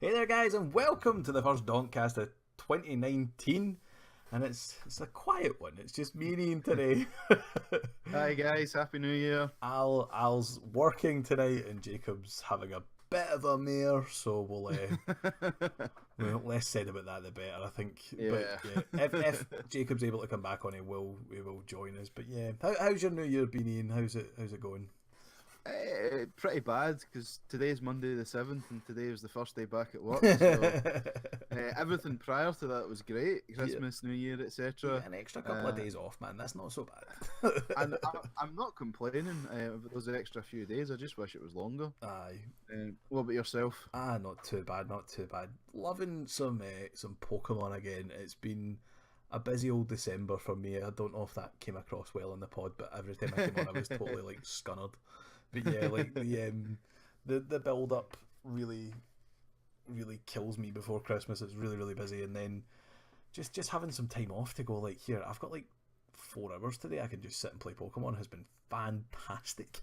Hey there, guys, and welcome to the first Donkcast of 2019. And it's a quiet one. It's just me and Ian today. Hi guys, Happy New Year. Al's working tonight, and Jacob's having a bit of a mare. So well, less said about that the better, I think. But Yeah. yeah, if Jacob's able to come back on, he will join us. But yeah, how's your New Year been, Ian? How's it going? Pretty bad because today's Monday the 7th and today was the first day back at work. So everything prior to that was great. Yeah, Christmas, New Year, you get etc. an extra couple of Uh, days off, man. That's not so bad. and I'm not complaining about those extra few days. I just wish it was longer. Aye. What about yourself? Not too bad, not too bad. Loving some Pokemon again. It's been a busy old December for me. I don't know if that came across well in the pod, but every time I came on, I was totally like scunnered. But yeah, like the build up really kills me before Christmas. It's really busy, and then just having some time off to go like here. I've got like 4 hours today. I can just sit and play Pokemon has been fantastic.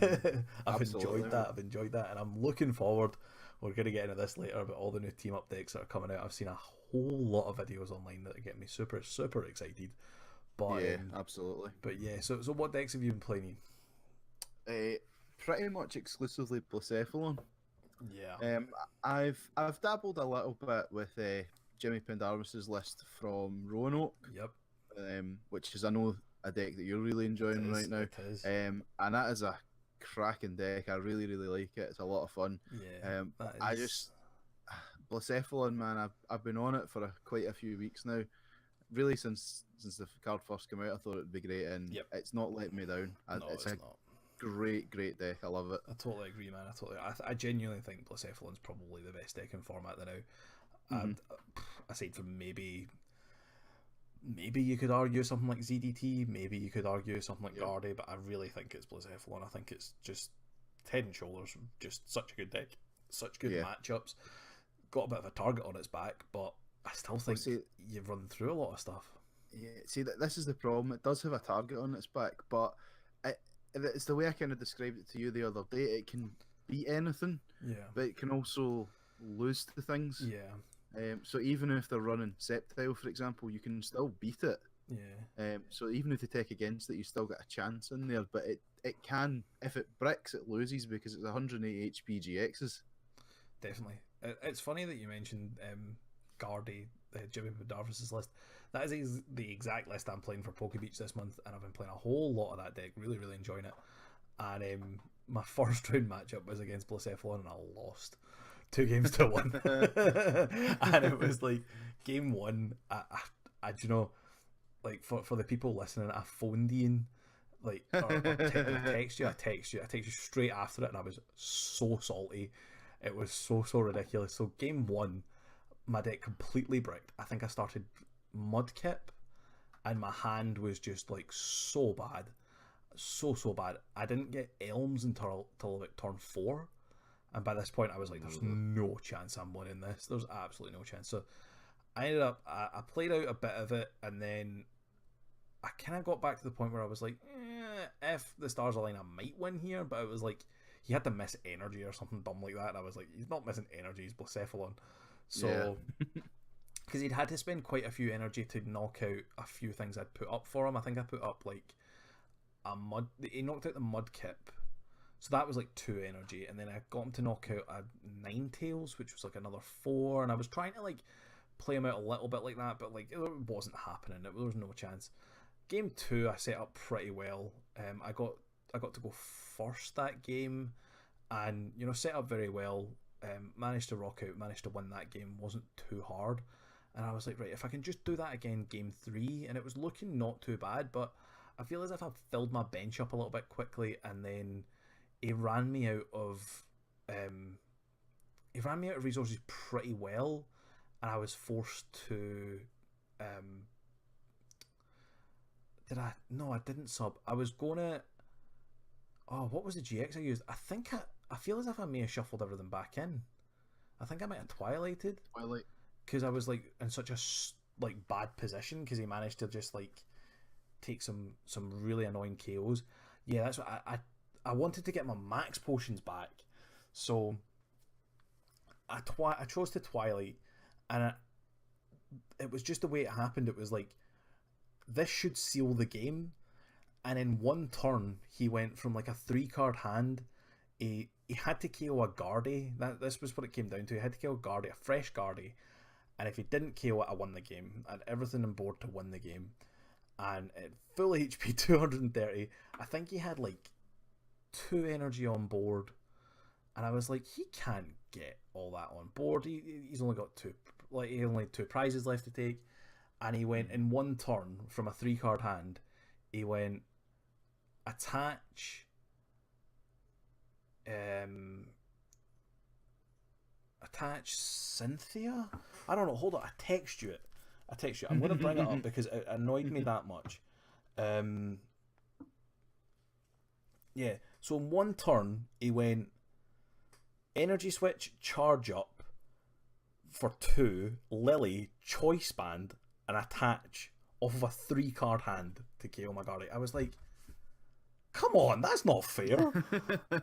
I've enjoyed Absolutely. that. I've enjoyed that, and I'm looking forward. We're going to get into this later, but all the new team up decks that are coming out. I've seen a whole lot of videos online that get me super excited. But Yeah, absolutely. but yeah. So what decks have you been playing? Uh, Pretty much exclusively Blacephalon. Yeah. Um, I've dabbled a little bit with Jimmy Pendarvis's list from Roanoke, Yep. which is I know a deck that you're really It enjoying right is. now. It is. And that is a cracking deck. I really like it. It's a lot of fun. Yeah. That I is. just Blacephalon, man. I've been on it for quite a few weeks now. Really since the card first came out, I thought it'd be great, and Yep. it's not letting me down. No, It's it's a not. great deck. I love it. I totally agree, man. I genuinely think Blacephalon's probably the best deck in format now. Hmm. Aside from maybe you could argue something like ZDT, maybe you could argue something like Yep. Guardy, but I really think it's Blacephalon. I think it's just head and shoulders, just such a good deck, such good Yeah. matchups. Got a bit of a target on its back, but I still Well, think see, you've run through a lot of stuff. yeah, see that this is the problem. It does have a target on its back, but it, it's the way I kind of described it to you the other day. It can beat anything, Yeah, but it can also lose to things. yeah, So even if they're running Sceptile, for example, you can still beat it. yeah. So even if they take against it, you still get a chance in there. But it can, if it bricks, it loses because it's 180 HP GXs. Definitely. It's funny that you mentioned Guardy, Jimmy Darvis's list. That is the exact list I'm playing for Pokebeach this month, and I've been playing a whole lot of that deck. Really enjoying it. And my first round matchup was against Blacephalon, and I lost 2 games to 1. And it was like game one. You know, like for the people listening, I phoned Ian. Like I text you straight after it, and I was so salty. It was so ridiculous. So game one, my deck completely bricked. I think I started Mudkip, and my hand was just like so bad, so bad. I didn't get Elms until about turn 4, and by this point I was like, "There's no chance I'm winning this. There's absolutely no chance." So I ended up I played out a bit of it, and then I kind of got back to the point where I was like, if the stars align, I might win here. But it was like he had to miss energy or something dumb like that, and I was like, he's not missing energy, he's Blacephalon. Yeah. So because he'd had to spend quite a few energy to knock out a few things I'd put up for him. I think I put up like a mud. He knocked out the Mudkip, so that was like 2 energy, and then I got him to knock out a Ninetales, which was like another 4. And I was trying to like play him out a little bit like that, but like it wasn't happening. There was no chance. Game two, I set up pretty well. I got to go first that game, and set up very well. Managed to rock out, managed to win that game. Wasn't too hard, and I was like, right, if I can just do that again, game three, and it was looking not too bad, but I feel as if I've filled my bench up a little bit quickly, and then he ran me out of um, he ran me out of resources pretty well, and I was forced to um, did I? No, I didn't sub. I was gonna. Oh, what was the GX I used? I feel as if I may have shuffled everything back in. I think I might have twilighted Twilight. because I was like in such a like bad position because he managed to just like take some really annoying KOs. Yeah, that's what I wanted to get my max potions back, so I chose to Twilight, and it was just the way it happened. It was like, this should seal the game, and in one turn he went from like a 3-card hand. He had to KO a Guardy. This was what it came down to. He had to KO a Guardy, a fresh Guardy, and if he didn't KO it, I won the game. I had everything on board to win the game. And at full HP 230, I think he had like 2 energy on board, and I was like, he can't get all that on board. He's only got 2, like he only had 2 prizes left to take, and he went in one turn from a 3-card hand. He went attach. Attach Cynthia? I don't know. Hold on. I text you it. I'm going to bring it up because it annoyed me that much. Yeah. So in one turn, he went energy switch, charge up for 2, Lily, choice band, and attach off of a 3-card hand to KO Magari. I was like, come on, that's not fair.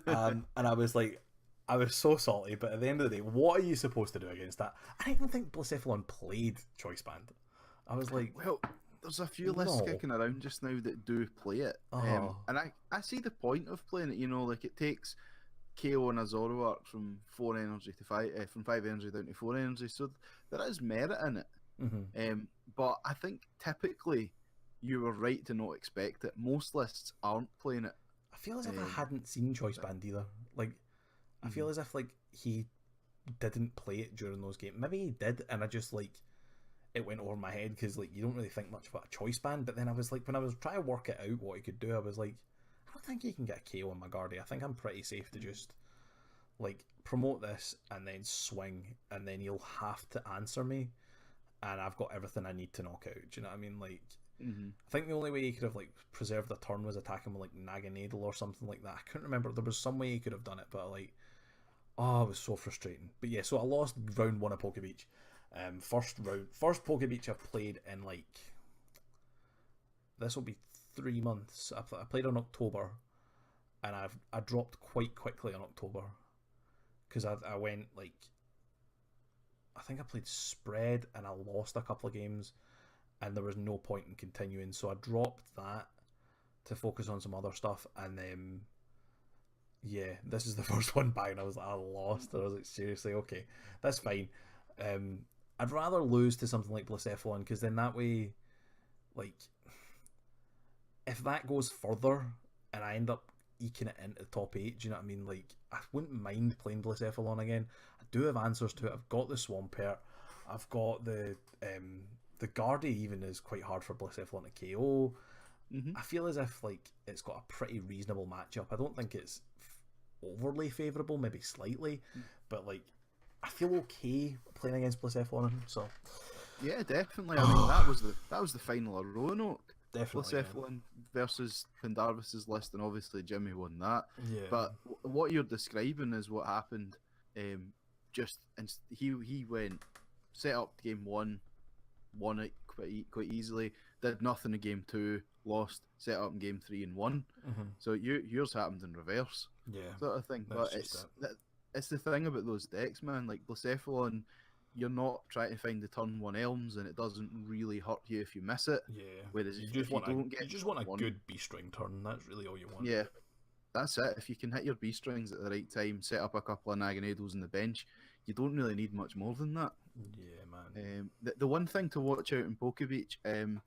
And I was like, I was so salty, but at the end of the day, what are you supposed to do against that? I don't even think Blacephalon played Choice Band. I was like, well, there's a few lists kicking around just now that do play it. And I see the point of playing it, you know, like it takes KO and a Zoroark from 4 energy to 5, from 5 energy down to 4 energy, so there is merit in it. But I think typically you were right to not expect it. Most lists aren't playing it. I feel as if I hadn't seen Choice Band either. Like, I feel as if like he didn't play it during those games. Maybe he did, and I just like it went over my head because like you don't really think much about a Choice Band. But then I was like, when I was trying to work it out what he could do, I was like, I don't think he can get a KO on my Guardy. I think I'm pretty safe to just like promote this and then swing, and then he'll have to answer me, and I've got everything I need to knock out. Do you know what I mean? Like, I think the only way he could have like preserved the turn was attacking with like Naganadel or something like that. I couldn't remember. There was some way he could have done it, but like, oh, it was so frustrating. But yeah, so I lost round 1 of Pokebeach. First Pokebeach I've played in like, this will be 3 months. I played in October, and I dropped quite quickly in October because I went like, I think I played spread and I lost a couple of games, and there was no point in continuing, so I dropped that to focus on some other stuff. And then yeah, this is the first one back, and I was like, I lost, and I was like, seriously, okay, that's fine. I'd rather lose to something like Blacephalon, because then that way, like, if that goes further and I end up eking it into the top 8, do you know what I mean? Like, I wouldn't mind playing Blacephalon again. I do have answers to it. I've got the Swampert. I've got the Guardy even is quite hard for Blacephalon to KO. I feel as if like it's got a pretty reasonable matchup. I don't think it's overly favourable, maybe slightly, but like I feel okay playing against Blacephalon. So yeah, definitely. I mean, that was the final of Roanoke. Definitely, Blacephalon versus Pendarvis's list, and obviously Jimmy won that. Yeah. But what you're describing is what happened. He went, set up game 1, won it quite easily. Did nothing in game 2, lost. Set up in game 3 and won. So yours happened in reverse. Yeah, sort of thing. But it's the thing about those decks, man. Like Blacephalon, you're not trying to find the turn 1 Elms, and it doesn't really hurt you if you miss it. Yeah. Whereas you if just you want don't get you just want a one, good B string turn. That's really all you want. yeah, that's it. If you can hit your B strings at the right time, set up a couple of Naganadels on the bench, you don't really need much more than that. Yeah, man. The one thing to watch out in Pokebeach, and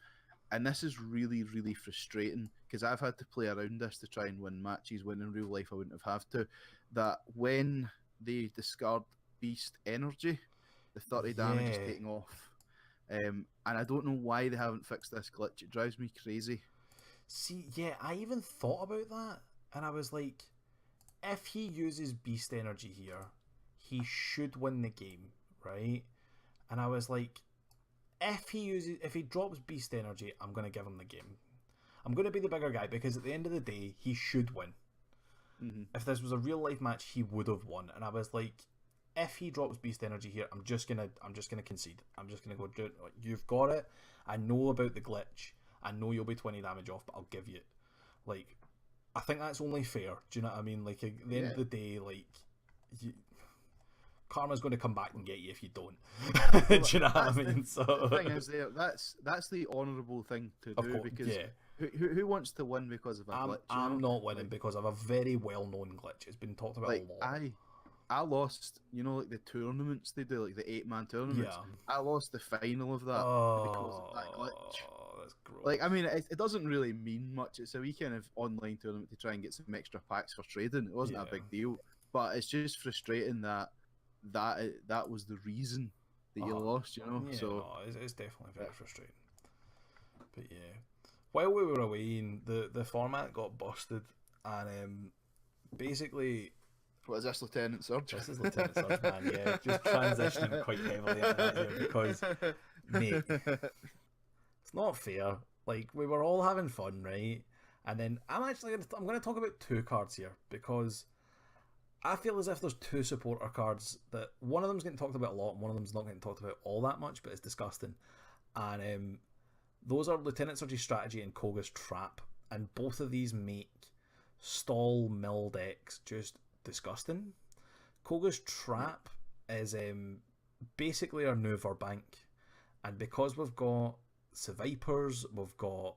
this is really, really frustrating because I've had to play around this to try and win matches when in real life I wouldn't have had to, that when they discard Beast Energy, the 30 damage is taking off. And I don't know why they haven't fixed this glitch. It drives me crazy. See, yeah, I even thought about that, and I was like, if he uses Beast Energy here, he should win the game, right? And I was like, if he drops Beast Energy, I'm going to give him the game. I'm going to be the bigger guy, because at the end of the day, he should win. If this was a real life match, he would have won. And I was like, if he drops Beast Energy here, I'm just gonna concede. I'm just gonna go do it. You've got it. I know about the glitch. I know you'll be 20 damage off, but I'll give you it. Like, I think that's only fair. Do you know what I mean? Like, at the end of the day, like, karma's going to come back and get you if you don't. Well, Do you know what I that's mean? the thing is, that's the honourable thing to Of do, course, because yeah. who wants to win because of a glitch? I'm not winning because of a very well-known glitch. It's been talked about Like, a lot. I lost, like the tournaments they do, like the 8-man tournaments. Yeah. I lost the final of that because of that glitch. That's gross. Like, I mean, it doesn't really mean much. It's a wee kind of online tournament to try and get some extra packs for trading. It wasn't a big deal, but it's just frustrating that was the reason that you lost. Yeah, So no, it's definitely very frustrating. But yeah, while we were away, the format got busted, and basically. What is this, Lieutenant Surge? This is Lieutenant Surge, man, yeah. Just transitioning quite heavily into that here because, mate, it's not fair. Like, we were all having fun, right? And then I'm going to talk about 2 cards here because I feel as if there's 2 supporter cards that one of them's getting talked about a lot and one of them's not getting talked about all that much, but it's disgusting. And those are Lieutenant Surge's Strategy and Koga's Trap. And both of these make stall mill decks just disgusting. Koga's Trap is basically our new Verbank, and because we've got Survivors, we've got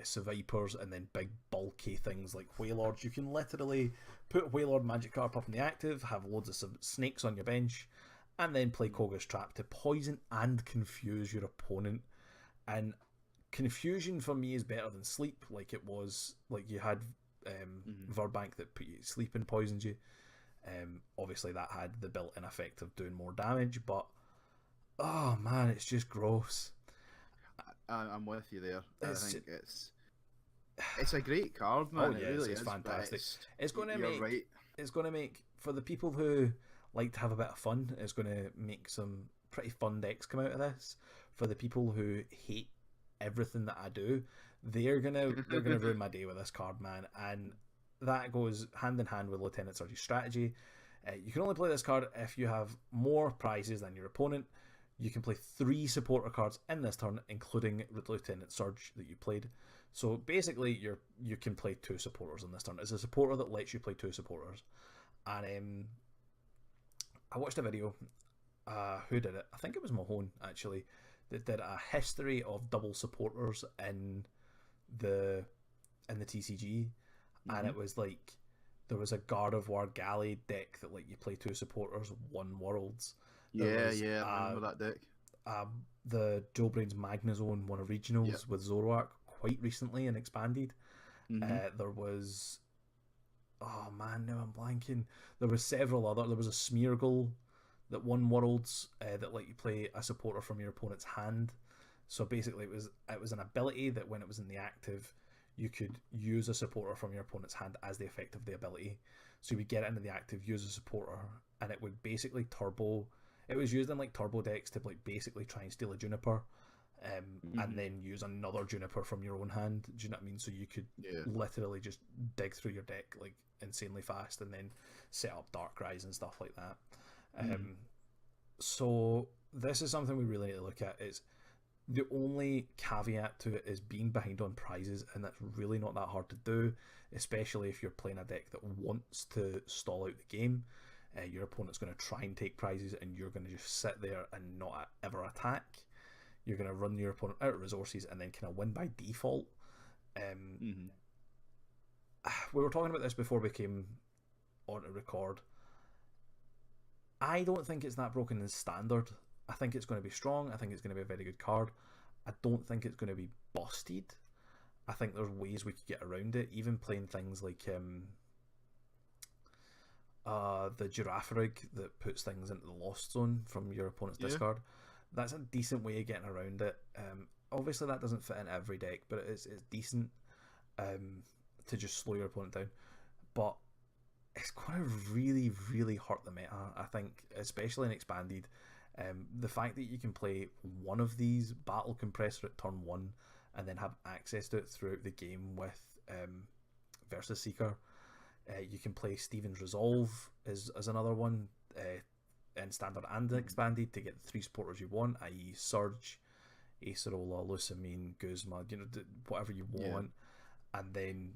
Survivors, and then big bulky things like Whalelords, you can literally put Whalelord Magic Carp up in the active, have loads of snakes on your bench, and then play Koga's Trap to poison and confuse your opponent. And confusion for me is better than sleep, like it was, like you had Verbank that put you to sleep and poisoned you. Obviously that had the built-in effect of doing more damage, but oh man, it's just gross. I'm with you there. I think it's a great card, man. Oh yeah, it really it's is, fantastic. It's going to make right. It's going to make, for the people who like to have a bit of fun, it's going to make some pretty fun decks come out of this. For the people who hate everything that I do, they're gonna ruin my day with this card, man. And that goes hand in hand with Lieutenant Surge's Strategy. You can only play this card if you have more prizes than your opponent. You can play 3 supporter cards in this turn, including Lieutenant Surge that you played. So basically, you can play 2 supporters in this turn. It's a supporter that lets you play 2 supporters. And I watched a video. Who did it? I think it was Mahone, actually, that did a history of double supporters in the TCG, and it was like there was a Guard of War Galley deck that like you play 2 supporters, 1 worlds. I remember that deck. The Joe Brain's Magnazone won a regionals with Zoroark quite recently and expanded. There was, oh man, now I'm blanking. There was several other. There was a Smeargle that won worlds that let you play a supporter from your opponent's hand. So basically, it was an ability that when it was in the active, you could use a supporter from your opponent's hand as the effect of the ability. So you would get it into the active, use a supporter, and it would basically turbo. It was used in like turbo decks to like basically try and steal a Juniper, and then use another Juniper from your own hand. Do you know what I mean? So you could literally just dig through your deck like insanely fast, and then set up Darkrai and stuff like that. So this is something we really need to look at. It's the only caveat to it is being behind on prizes, and that's really not that hard to do, especially if you're playing a deck that wants to stall out the game. Your opponent's going to try and take prizes, and you're going to just sit there and not ever attack. You're going to run your opponent out of resources and then kind of win by default. We were talking about this before we came on to record. I don't think it's that broken in standard. I think it's going to be strong. I think it's going to be a very good card. I don't think it's going to be busted. I think there's ways we could get around it, even playing things like the Girafarig that puts things into the Lost Zone from your opponent's discard. That's a decent way of getting around it. Obviously that doesn't fit in every deck, but it's decent to just slow your opponent down. But it's going to really, really hurt the meta, I think, especially in Expanded. The fact that you can play one of these Battle Compressor at turn 1 and then have access to it throughout the game with Versus Seeker. You can play Steven's Resolve as another one in Standard and Expanded to get the 3 supporters you want, i.e. Surge, Acerola, Lusamine, Guzma, whatever you want, and then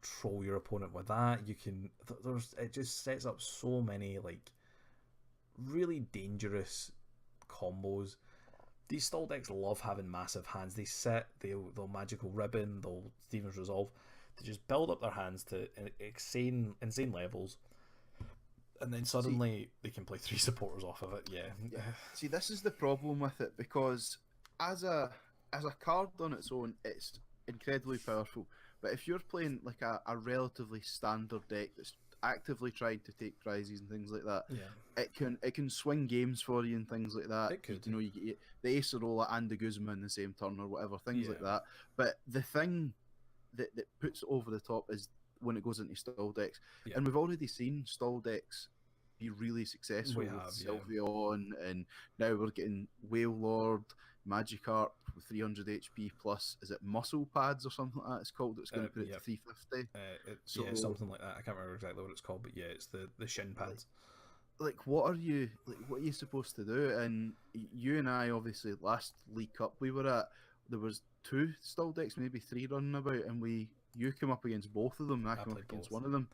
troll your opponent with that. You can it just sets up so many like really dangerous combos. These stall decks love having massive hands. They'll magical ribbon, they'll Steven's Resolve. They just build up their hands to insane levels, and then suddenly they can play 3 supporters off of it. Yeah. See, this is the problem with it, because as a card on its own, it's incredibly powerful. But if you're playing like a relatively standard deck that's actively trying to take prizes and things like that, it can swing games for you and things like that. It could. You know, you get the Acerola and the Guzma in the same turn or whatever, things like that. But the thing that puts it over the top is when it goes into stall decks. And we've already seen stall decks be really successful with Sylveon, and now we're getting Whale Lord, Magikarp with 300 HP plus, is it Muscle Pads or something like that it's called, that's going to put it to 350? Something like that. I can't remember exactly what it's called, but yeah, it's the shin pads. Like what are you supposed to do? And you and I, obviously, last League Cup we were at, there was 2 stall decks, maybe 3 running about, and you came up against both of them, I came up against one of them,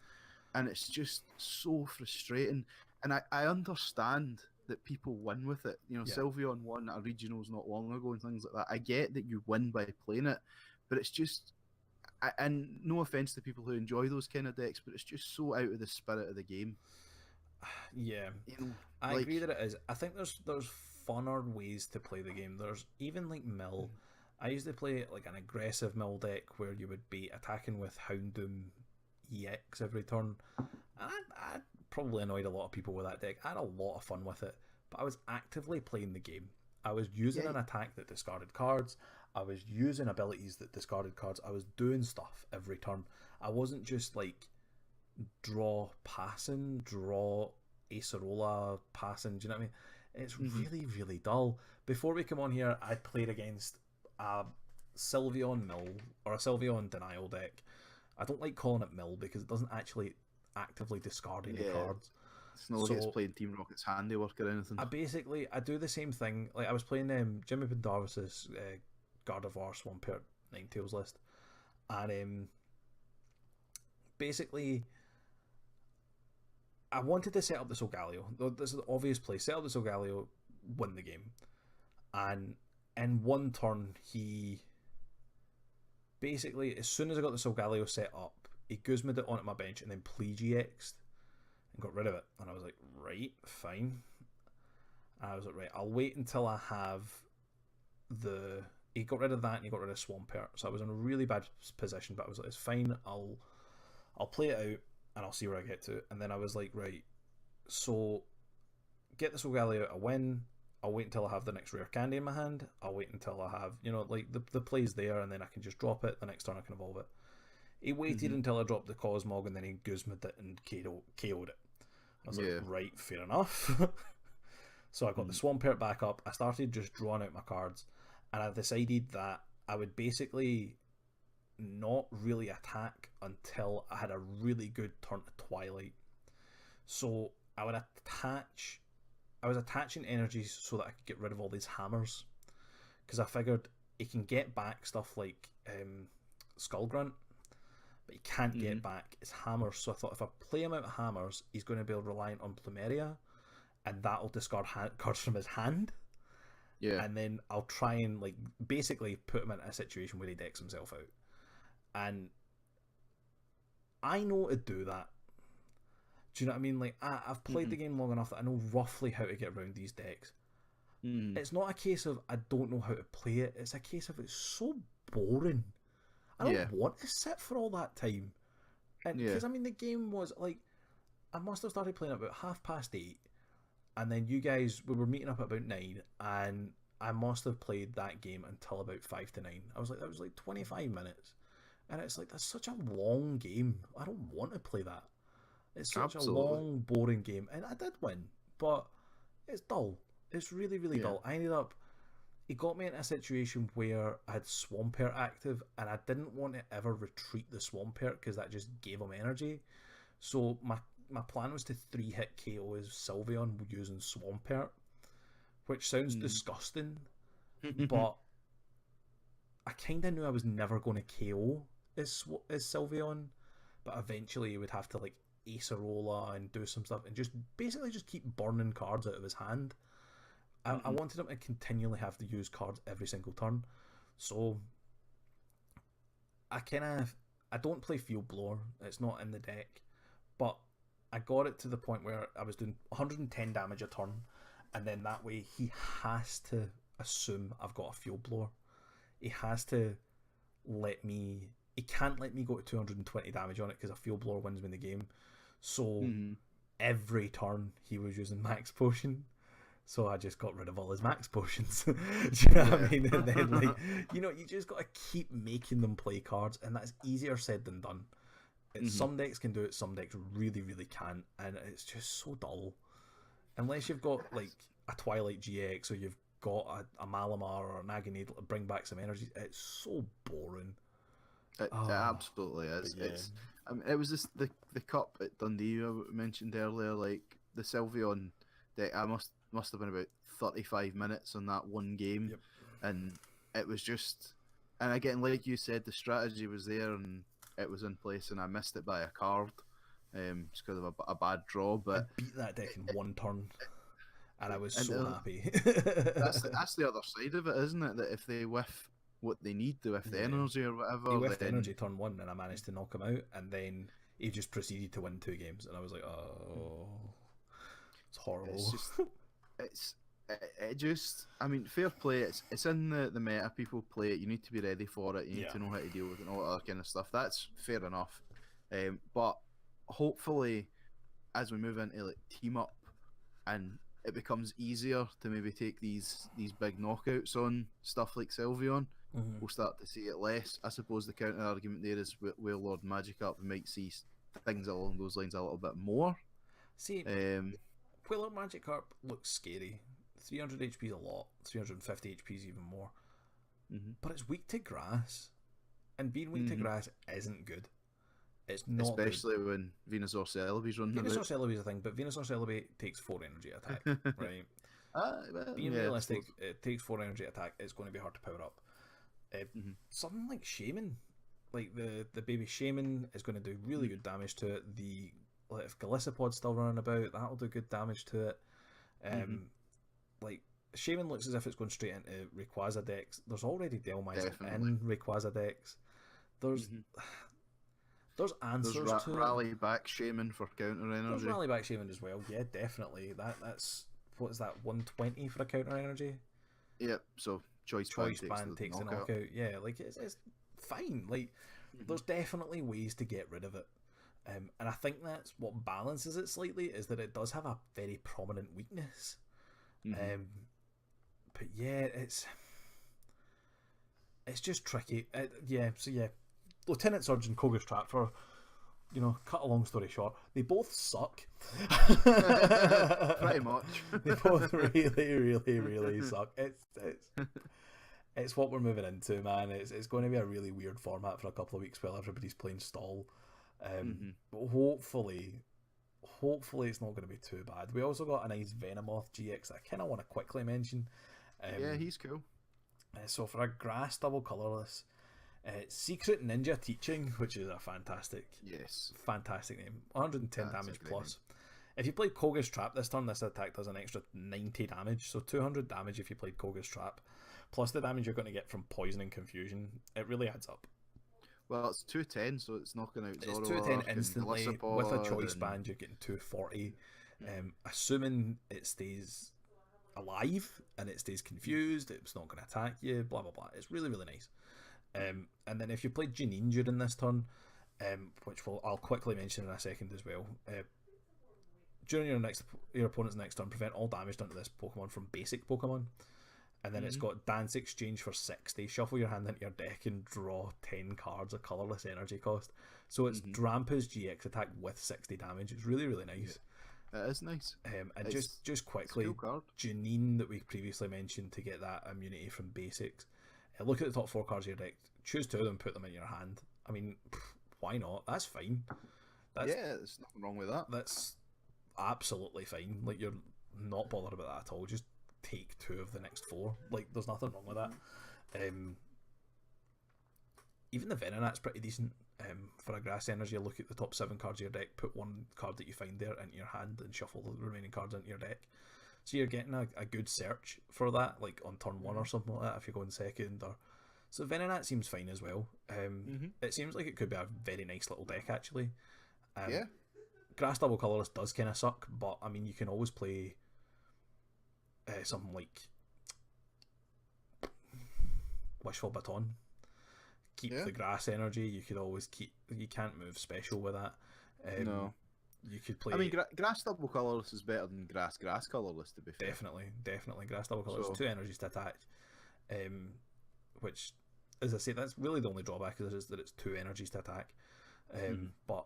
and it's just so frustrating. And I understand that people win with it. You know, Sylveon won at regionals not long ago and things like that. I get that you win by playing it, but it's just, and no offense to people who enjoy those kind of decks, but it's just so out of the spirit of the game. Yeah, you know, I agree that it is. I think there's funner ways to play the game. There's even like Mill. I used to play like an aggressive Mill deck where you would be attacking with Houndoom EX every turn. I probably annoyed a lot of people with that deck. I had a lot of fun with it, but I was actively playing the game. I was using an attack that discarded cards. I was using abilities that discarded cards. I was doing stuff every turn. I wasn't just like draw Acerola passing. Do you know what I mean? It's really, really dull. Before we come on here, I played against a Sylveon Mill or a Sylveon Denial deck. I don't like calling it Mill because it doesn't actually actively discard any cards. It's not like it's playing Team Rocket's handiwork or anything. I do the same thing. Like I was playing Jimmy Pendarvis's Gardevoir Swampert Ninetales list, and basically I wanted to set up the Solgaleo. This is the obvious play. Set up the Solgaleo, win the game. And in one turn, he basically, as soon as I got the Solgaleo set up, he Guzma'd it onto my bench and then Pledgex'd and got rid of it. And I was like, right, fine. And I was like, right, I'll wait until I have the... He got rid of that and he got rid of Swampert. So I was in a really bad position, but I was like, it's fine, I'll play it out and I'll see where I get to. And then I was like, right, so get the Solgaleo, I win. I'll wait until I have the next rare candy in my hand. I'll wait until I have, like the play's there, and then I can just drop it. The next turn I can evolve it. He waited until I dropped the Cosmog, and then he Guzma'd it and KO'd it. I was like, right, fair enough. So I got the Swampert back up. I started just drawing out my cards, and I decided that I would basically not really attack until I had a really good turn to Twilight. So I would attach... I was attaching energies so that I could get rid of all these hammers, because I figured he can get back stuff like Skullgrunt, but he can't get back his hammers. So I thought if I play him out of hammers, he's going to be reliant on Plumeria, and that'll discard cards from his hand. Yeah, and then I'll try and like basically put him in a situation where he decks himself out, and I know to do that. Do you know what I mean? Like, I've played the game long enough that I know roughly how to get around these decks. It's not a case of I don't know how to play it. It's a case of it's so boring. I don't want to sit for all that time. And because, I mean, the game was, like, I must have started playing at about 8:30. And then you guys, we were meeting up at about 9. And I must have played that game until about 5 to 9. I was like, that was like 25 minutes. And it's like, that's such a long game. I don't want to play that. It's such a long, boring game. And I did win, but it's dull. It's really, really dull. I ended up... He got me in a situation where I had Swampert active, and I didn't want to ever retreat the Swampert because that just gave him energy. So my plan was to 3-hit KO his Sylveon using Swampert, which sounds disgusting, but I kind of knew I was never going to KO his Sylveon. but eventually he would have to like Acerola and do some stuff and just basically just keep burning cards out of his hand. I wanted him to continually have to use cards every single turn, so I don't play Field Blower. It's not in the deck, but I got it to the point where I was doing 110 damage a turn, and then that way he has to assume I've got a Field Blower. He has to he can't let me go to 220 damage on it because a Field Blower wins me the game. So every turn he was using Max Potion. So I just got rid of all his Max Potions. Do you know what I mean? And then, like, you just got to keep making them play cards, and that's easier said than done. Some decks can do it, some decks really, really can't, and it's just so dull. Unless you've got, like, a Twilight GX, or you've got a Malamar or an Agony to bring back some energy, it's so boring. It absolutely is. Yeah. It was just the cup at Dundee I mentioned earlier, like, the Sylveon deck, I must have been about 35 minutes on that one game, and it was just, and again, like you said, the strategy was there and it was in place, and I missed it by a card, just because of a bad draw. But I beat that deck in one turn, and I was so happy. that's the other side of it, isn't it? That if they whiff what they need, they whiff the energy or whatever. He whiffed energy turn 1, and I managed to knock him out, and then he just proceeded to win 2 games, and I was like, oh, it's horrible. It just, I mean, fair play. It's in the meta. People play it. You need to be ready for it. You need to know how to deal with it and all that other kind of stuff. That's fair enough. But hopefully, as we move into like team up, and it becomes easier to maybe take these big knockouts on stuff like Sylveon, we'll start to see it less. I suppose the counter argument there is Warlord Magikarp, we might see things along those lines a little bit more. See, Warlord Magikarp looks scary. 300 HP is a lot. 350 HP is even more. But it's weak to grass, and being weak to grass isn't good. It's not, especially good when Venusaur Celebi's running. Venusaur Celebi's a thing, but Venusaur Celebi takes 4 energy attack, right? Well, being realistic, it takes 4 energy attack. It's going to be hard to power up. Something like Shaman, like the baby Shaman, is going to do really good damage to it. If Galissapod's still running about, that'll do good damage to it. Like, Shaman looks as if it's going straight into Rayquaza decks. There's already Dhelmise in Rayquaza decks. There's answers to rally back Shaman for counter energy. There's rally back Shaman as well. Yeah, definitely. That's what is that, 120 for a counter energy? Yep. So Choice Band takes the knockout. Yeah, like it's fine. Like there's definitely ways to get rid of it. And I think that's what balances it slightly, is that it does have a very prominent weakness. But yeah, it's just tricky. Lieutenant Surgeon, Koga's Trap, for, cut a long story short, they both suck. Pretty much. They both really, really, really suck. It's what we're moving into, man. It's going to be a really weird format for a couple of weeks while everybody's playing stall. But hopefully it's not going to be too bad. We also got a nice Venomoth GX I kind of want to quickly mention. Yeah, he's cool. So for a grass double colourless, Secret Ninja Teaching, which is a fantastic name. 110 damage plus. If you played Koga's Trap this turn, this attack does an extra 90 damage, so 200 damage if you played Koga's Trap, plus the damage you're going to get from Poison and Confusion. It really adds up. Well, it's 210, so it's knocking out Zoroark. It's 210 instantly. With a Choice Band, you're getting 240. Assuming it stays alive and it stays confused, it's not going to attack you, blah, blah, blah. It's really, really nice. And then if you played Janine during this turn, which I'll quickly mention in a second as well, during your opponent's next turn, prevent all damage done to this Pokemon from basic Pokemon. And then it's got Dance Exchange for 60. Shuffle your hand into your deck and draw 10 cards of colourless energy cost. So it's Drampoo's GX attack with 60 damage. It's really, really nice. It is nice. And just quickly, Janine, that we previously mentioned, to get that immunity from basics. Look at the top 4 cards of your deck. Choose 2 of them, put them in your hand. I mean, why not? That's fine. There's nothing wrong with that. That's absolutely fine. Like, you're not bothered about that at all. Just take 2 of the next 4. Like, there's nothing wrong with that. Even the Venonat's pretty decent. For a grass energy, look at the top 7 cards of your deck, put one card that you find there into your hand, and shuffle the remaining cards into your deck. So you're getting a good search for that, like on turn 1 or something like that, if you're going second. Or so Venonat seems fine as well. It seems like it could be a very nice little deck, actually. Yeah. Grass double colourless does kind of suck, but I mean, you can always play something like Wishful Baton. Keep the grass energy. You could always keep. You can't move special with that. No. You could play. I mean, grass double colourless is better than grass colourless, to be fair. Definitely. Grass double colourless, 2 energies to attack. Which, as I say, that's really the only drawback is that it's 2 energies to attack. But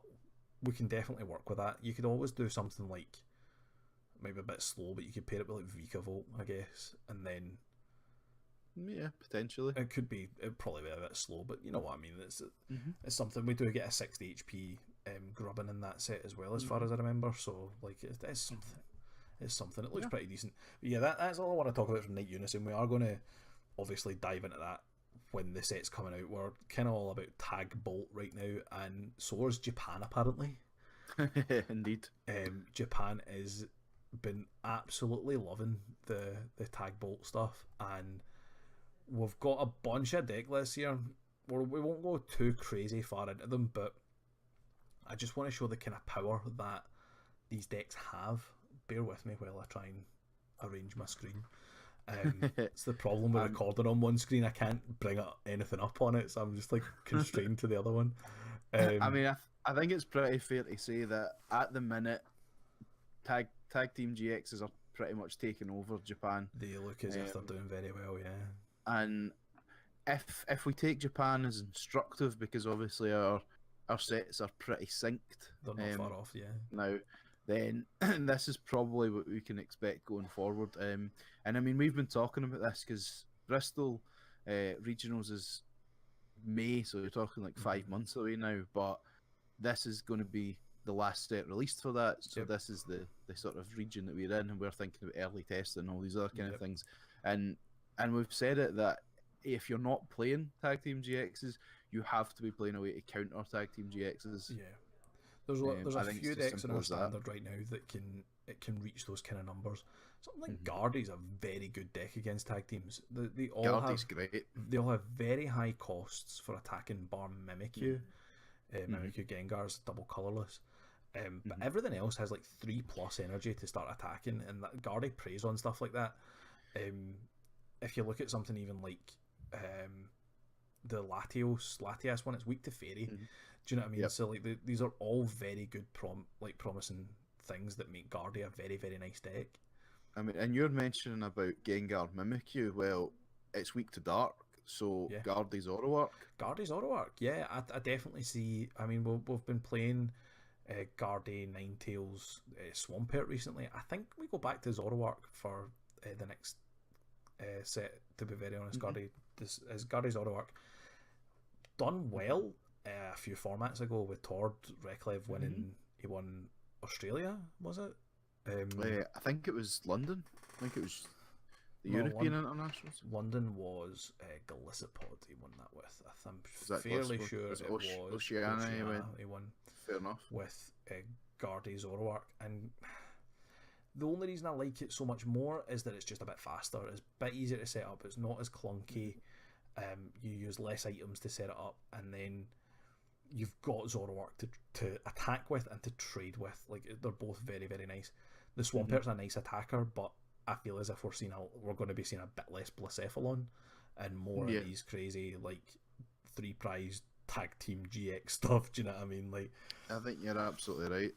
we can definitely work with that. You could always do something like maybe a bit slow, but you could pair it with like Vikavolt, I guess, and then. Yeah, potentially. It'd probably be a bit slow, but you know what I mean. It's something. We do get a 60 HP grubbin in that set as well, as far as I remember. So like it's something. It's something. It looks pretty decent. But yeah, that's all I want to talk about from Night Unison. We are going to obviously dive into that when the set's coming out. We're kind of all about Tag Bolt right now, and so is Japan apparently. Indeed. Japan has been absolutely loving the Tag Bolt stuff, and we've got a bunch of deck lists here. We won't go too crazy far into them, but I just want to show the kind of power that these decks have. Bear with me while I try and arrange my screen. It's the problem with recording on one screen. I can't bring anything up on it, so I'm just like constrained to the other one. I mean, I think it's pretty fair to say that at the minute, Tag Team GXs are pretty much taking over Japan. They look as if they're doing very well, yeah. And if we take Japan as instructive, because obviously our sets are pretty synced, they're not far off, yeah. Now, then this is probably what we can expect going forward. And I mean, we've been talking about this because Bristol regionals is May, so we're talking like 5 months away now. But this is going to be the last set released for that. So this is the sort of region that we're in, and we're thinking about early testing and all these other kind of things. And we've said it that if you're not playing Tag Team GXs, you have to be playing a way to counter Tag Team GXs. Yeah. There's a few decks in our standard right now that can reach those kind of numbers. Something like Guardy's a very good deck against tag teams. They all have very high costs for attacking bar Mimikyu. Mimikyu Gengar's double colourless. But everything else has like 3+ energy to start attacking, and that Guardy preys on stuff like that. If you look at something even like the Latias one, it's weak to Fairy. Do you know what I mean? So like these are all very good promising things that make Guardy a very, very nice deck. I mean, and you're mentioning about Gengar Mimikyu. Well, it's weak to Dark, so Guardy's Zoroark. Guardy's Zoroark, yeah. I definitely see. I mean, we've been playing Guardy, Ninetales, Swampert recently. I think we go back to Zoroark for the next set, to be very honest. Guardy Zoroark done well a few formats ago with Tord Reklev winning. He won Australia, was it? I think it was London. I think it was the European Internationals. London was Galissapod he won that with. I'm fairly sure it was Oceania. He won. Fair enough. With Guardy Zoroark, and the only reason I like it so much more is that it's just a bit faster. It's a bit easier to set up. It's not as clunky. You use less items to set it up, and then you've got Zoroark to attack with and to trade with. Like, they're both very, very nice. The Swampert's a nice attacker, but I feel as if we're going to be seeing a bit less Blacephalon and more of these crazy like 3-prize tag team GX stuff. Do you know what I mean? Like, I think you're absolutely right.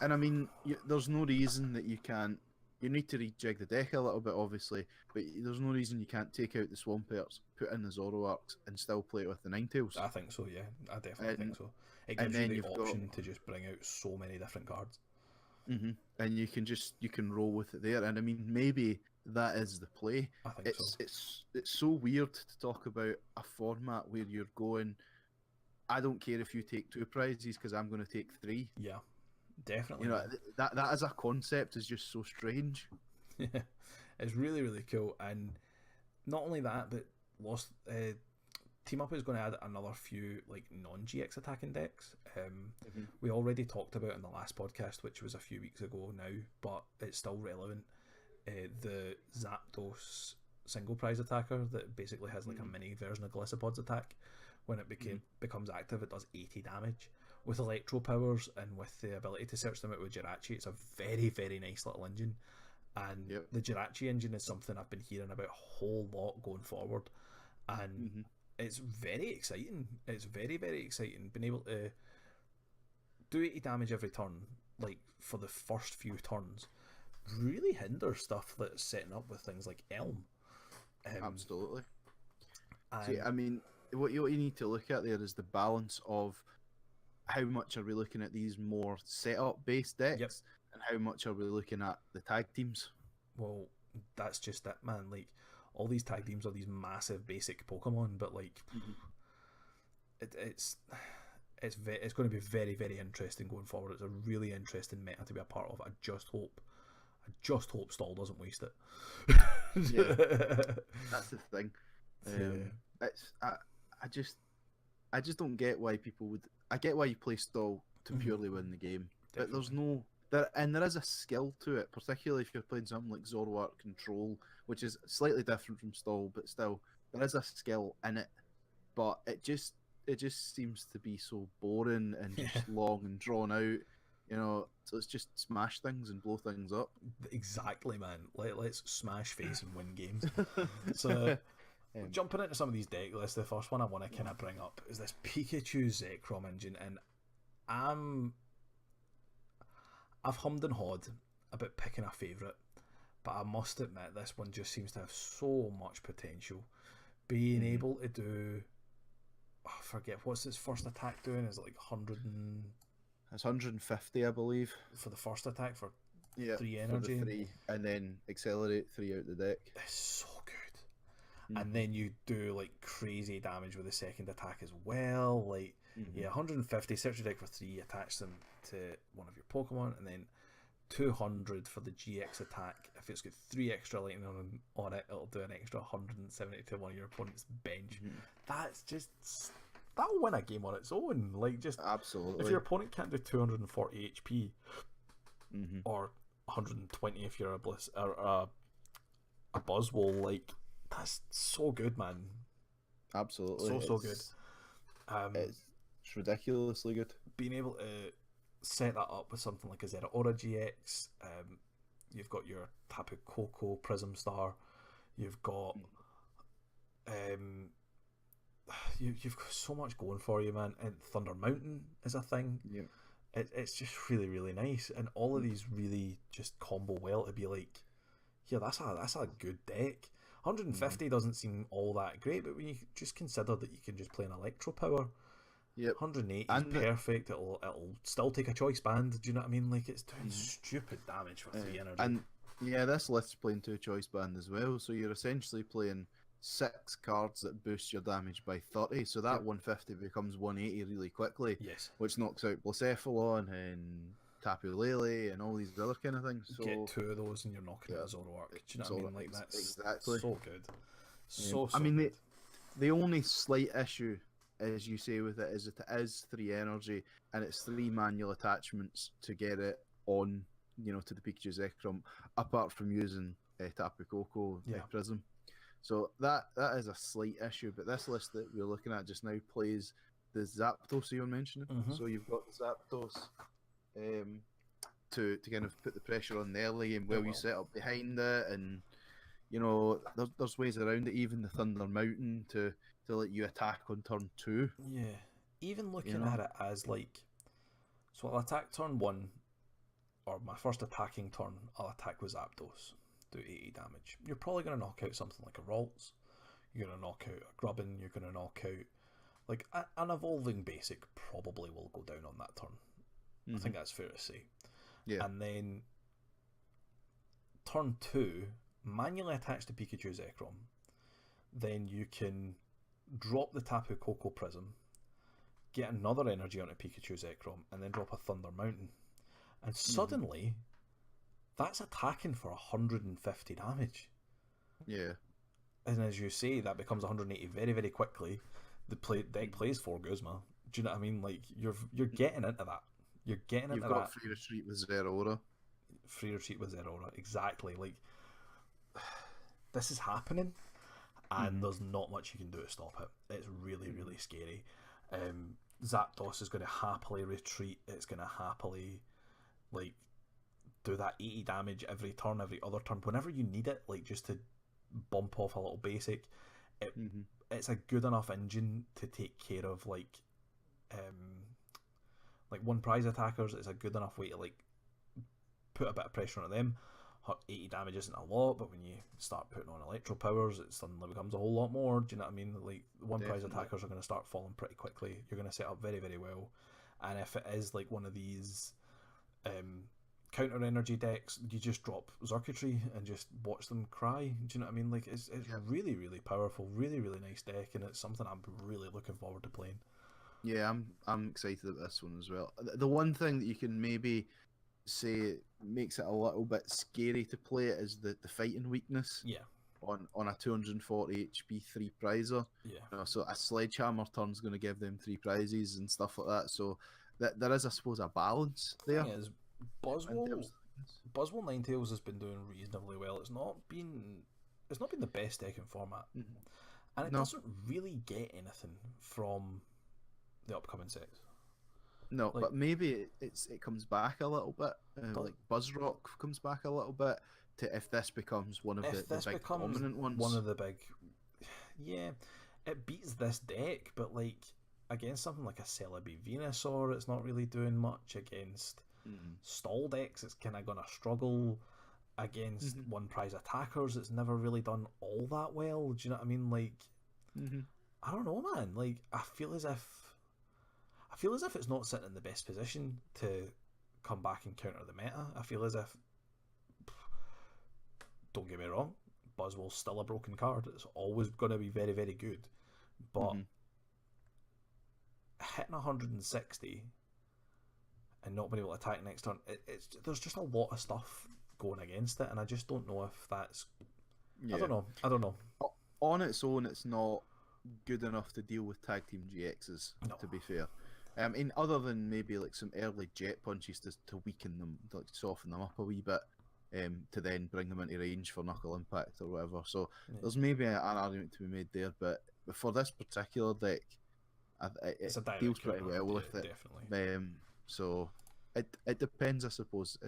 And I mean, there's no reason that you can't. You need to rejig the deck a little bit, obviously, but there's no reason you can't take out the Swamperts, put in the Zoroarks, and still play it with the Ninetales. I think so, yeah. I definitely think so. It gives you the option to just bring out so many different cards. And you can roll with it there. And I mean, maybe that is the play. I think so. It's so weird to talk about a format where you're going, I don't care if you take 2 prizes because I'm going to take 3. Yeah. Definitely. You know, that as a concept is just so strange. It's really, really cool. And not only that, but Team Up is going to add another few like non-GX attacking decks. We already talked about in the last podcast, which was a few weeks ago now, but it's still relevant. The Zapdos single prize attacker that basically has like a mini version of Glissad's attack. When it becomes active, it does 80 damage. With electro powers and with the ability to search them out with Jirachi, it's a very, very nice little engine. And the Jirachi engine is something I've been hearing about a whole lot going forward. And it's very exciting. It's very, very exciting. Being able to do 80 damage every turn, like for the first few turns, really hinders stuff that's setting up with things like Elm. Absolutely. See, I mean, what you need to look at there is the balance of how much are we looking at these more setup-based decks, and how much are we looking at the tag teams? Well, that's just it, man. Like, all these tag teams are these massive basic Pokemon, but like, it's going to be very, very interesting going forward. It's a really interesting meta to be a part of. I just hope Stall doesn't waste it. That's the thing. I just don't get why people would. I get why you play Stall to purely win the game, but there's no there is a skill to it, particularly if you're playing something like Zoroark Control, which is slightly different from Stall, but still there is a skill in it. But it just seems to be so boring and just long and drawn out. You know, so let's just smash things and blow things up. Exactly, man. Let's smash face and win games. So, jumping into some of these deck lists, the first one I want to kind of bring up is this Pikachu Zekrom engine, and I've hummed and hawed about picking a favourite, but I must admit this one just seems to have so much potential. Being able to do, I forget what's its first attack doing. Is it like 100 and? It's 150, I believe, for the first attack for 3 energy, for the 3, and then accelerate 3 out the deck. It's so good. And then you do like crazy damage with the second attack as well. Like 150, search your deck for 3, attach them to one of your Pokemon, and then 200 for the GX attack. If it's got 3 extra lightning on it, it'll do an extra 170 to one of your opponent's bench. That's just. That'll win a game on its own. Like, just absolutely. If your opponent can't do 240 HP or 120 if you're a Bliss or a Buzzwole, like, that's so good, man. Absolutely, so good. It's ridiculously good. Being able to set that up with something like a Zeraora GX, you've got your Tapu Koko Prism Star, you've got You've got so much going for you, man. And Thunder Mountain is a thing. Yeah, it's just really, really nice, and all of these really just combo well to be like, yeah, that's a good deck. 150 doesn't seem all that great, but when you just consider that you can just play an Electro Power, 180 is perfect. It'll still take a Choice Band. Do you know what I mean? Like, it's doing stupid damage for 3 energy. And this list's playing 2 Choice Band as well, so you're essentially playing 6 cards that boost your damage by 30, so that 150 becomes 180 really quickly. Yes. Which knocks out Blacephalon and Tapu Lele and all these other kind of things. So get 2 of those and you're knocking out a Zoroark. Do you know what I mean? Like, that's exactly so good. So I mean, the only slight issue, as you say, with it is that it is 3 energy and it's 3 manual attachments to get it on, to the Pikachu Zekrom, apart from using Tapu Koko Prism. So that is a slight issue, but this list that we're looking at just now plays the Zapdos you were mentioning. So you've got the Zapdos to kind of put the pressure on the early game where you set up behind it, and there's ways around it. Even the Thunder Mountain to let you attack on turn 2. Yeah, even looking at it as like, so I'll attack turn 1, or my first attacking turn, I'll attack with Zapdos. Do 80 damage. You're probably going to knock out something like a Ralts, you're going to knock out a Grubbin, you're going to knock out like an evolving basic probably will go down on that turn. I think that's fair to say. Yeah. And then turn 2, manually attach the Pikachu Zekrom, then you can drop the Tapu Koko Prism, get another energy onto Pikachu Zekrom, and then drop a Thunder Mountain, and suddenly that's attacking for 150 damage. Yeah. And as you say, that becomes 180 very, very quickly. deck plays for Guzma. Do you know what I mean? Like you're getting into that. You're getting into You've got free retreat with Zeraora. Free retreat with Zeraora, exactly. Like this is happening, and there's not much you can do to stop it. It's really, really scary. Zapdos is going to happily retreat. It's going to happily like do that 80 damage every turn, every other turn, whenever you need it, like just to bump off a little basic. It's a good enough engine to take care of like one prize attackers. It's a good enough way to like put a bit of pressure on them. 80 damage isn't a lot, but when you start putting on electro powers, it suddenly becomes a whole lot more. Do you know what I mean? Like one prize attackers are going to start falling pretty quickly. You're going to set up very, very well. And if it is like one of these counter energy decks, you just drop Xurkitree and just watch them cry. Do you know what I mean? Like it's really, really powerful, really, really nice deck, and it's something I'm really looking forward to playing. Yeah, I'm excited about this one as well. The one thing that you can maybe say makes it a little bit scary to play it is the fighting weakness. Yeah. On a 240 HP 3 prizer. Yeah. You know, so a sledgehammer turn's going to give them 3 prizes and stuff like that. So there is, I suppose, a balance there. Is Buzzwole Ninetales has been doing reasonably well. It's not been the best deck in format, and it doesn't really get anything from the upcoming sets. No, like, but maybe it comes back a little bit. Like Buzzrock comes back a little bit to if this becomes one of the big dominant ones. One of the big, yeah, it beats this deck, but like against something like a Celebi Venusaur, it's not really doing much. Against stall decks, it's kind of gonna struggle. Against one prize attackers, it's never really done all that well. Do you know what I mean? Like, I don't know, man. Like, I feel as if it's not sitting in the best position to come back and counter the meta. I feel as if, don't get me wrong, Buzzwole's still a broken card. It's always going to be very, very good. But hitting 160 and not being able to attack next turn, there's just a lot of stuff going against it, and I just don't know if that's... Yeah. I don't know. On its own, it's not good enough to deal with tag team GXs, to be fair. Other than maybe like some early jet punches to weaken them, to like soften them up a wee bit, to then bring them into range for knuckle impact or whatever. So there's maybe an argument to be made there, but for this particular deck, it deals pretty well with it. Definitely. So it depends, I suppose,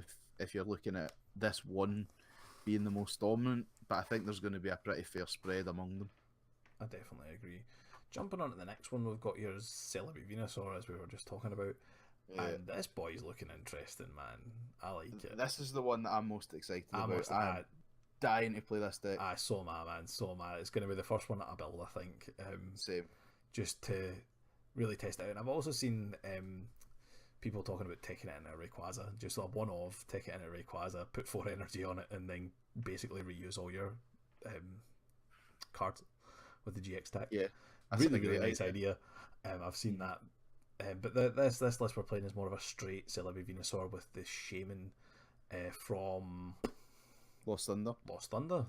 if you're looking at this one being the most dominant, but I think there's going to be a pretty fair spread among them. I definitely agree. Jumping on to the next one, we've got your Celebi Venusaur, as we were just talking about. And this boy's looking interesting, man. I like it. This is the one that I'm most excited about. I'm dying to play this deck. So am I, man. So am I. It's going to be the first one that I build, I think. Same. Just to really test it out. And I've also seen people talking about taking it in a Rayquaza. Just a one-off, take it in a Rayquaza, put 4 energy on it, and then basically reuse all your cards with the GX tech. Yeah. Really nice idea. I've seen that. But this list we're playing is more of a straight Celebi Venusaur with the Shaman from Lost Thunder.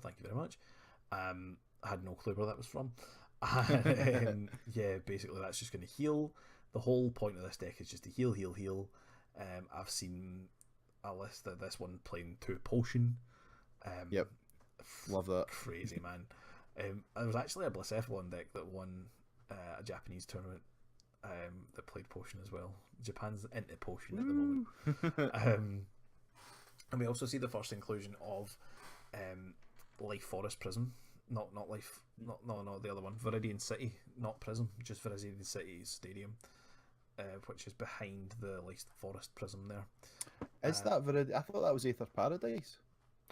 Thank you very much. I had no clue where that was from. And, yeah, basically that's just going to heal. The whole point of this deck is just to heal. I've seen a list of this one playing 2 Potion. Yep. Love that. Crazy, man. There was actually a Blacephalon deck that won a Japanese tournament that played Potion as well. Japan's into Potion at the moment. And we also see the first inclusion of Life Forest Prism. Not the other one. Viridian City, not Prism, just Viridian City Stadium, which is behind the Life Forest Prism there. Is that Viridian? I thought that was Aether Paradise.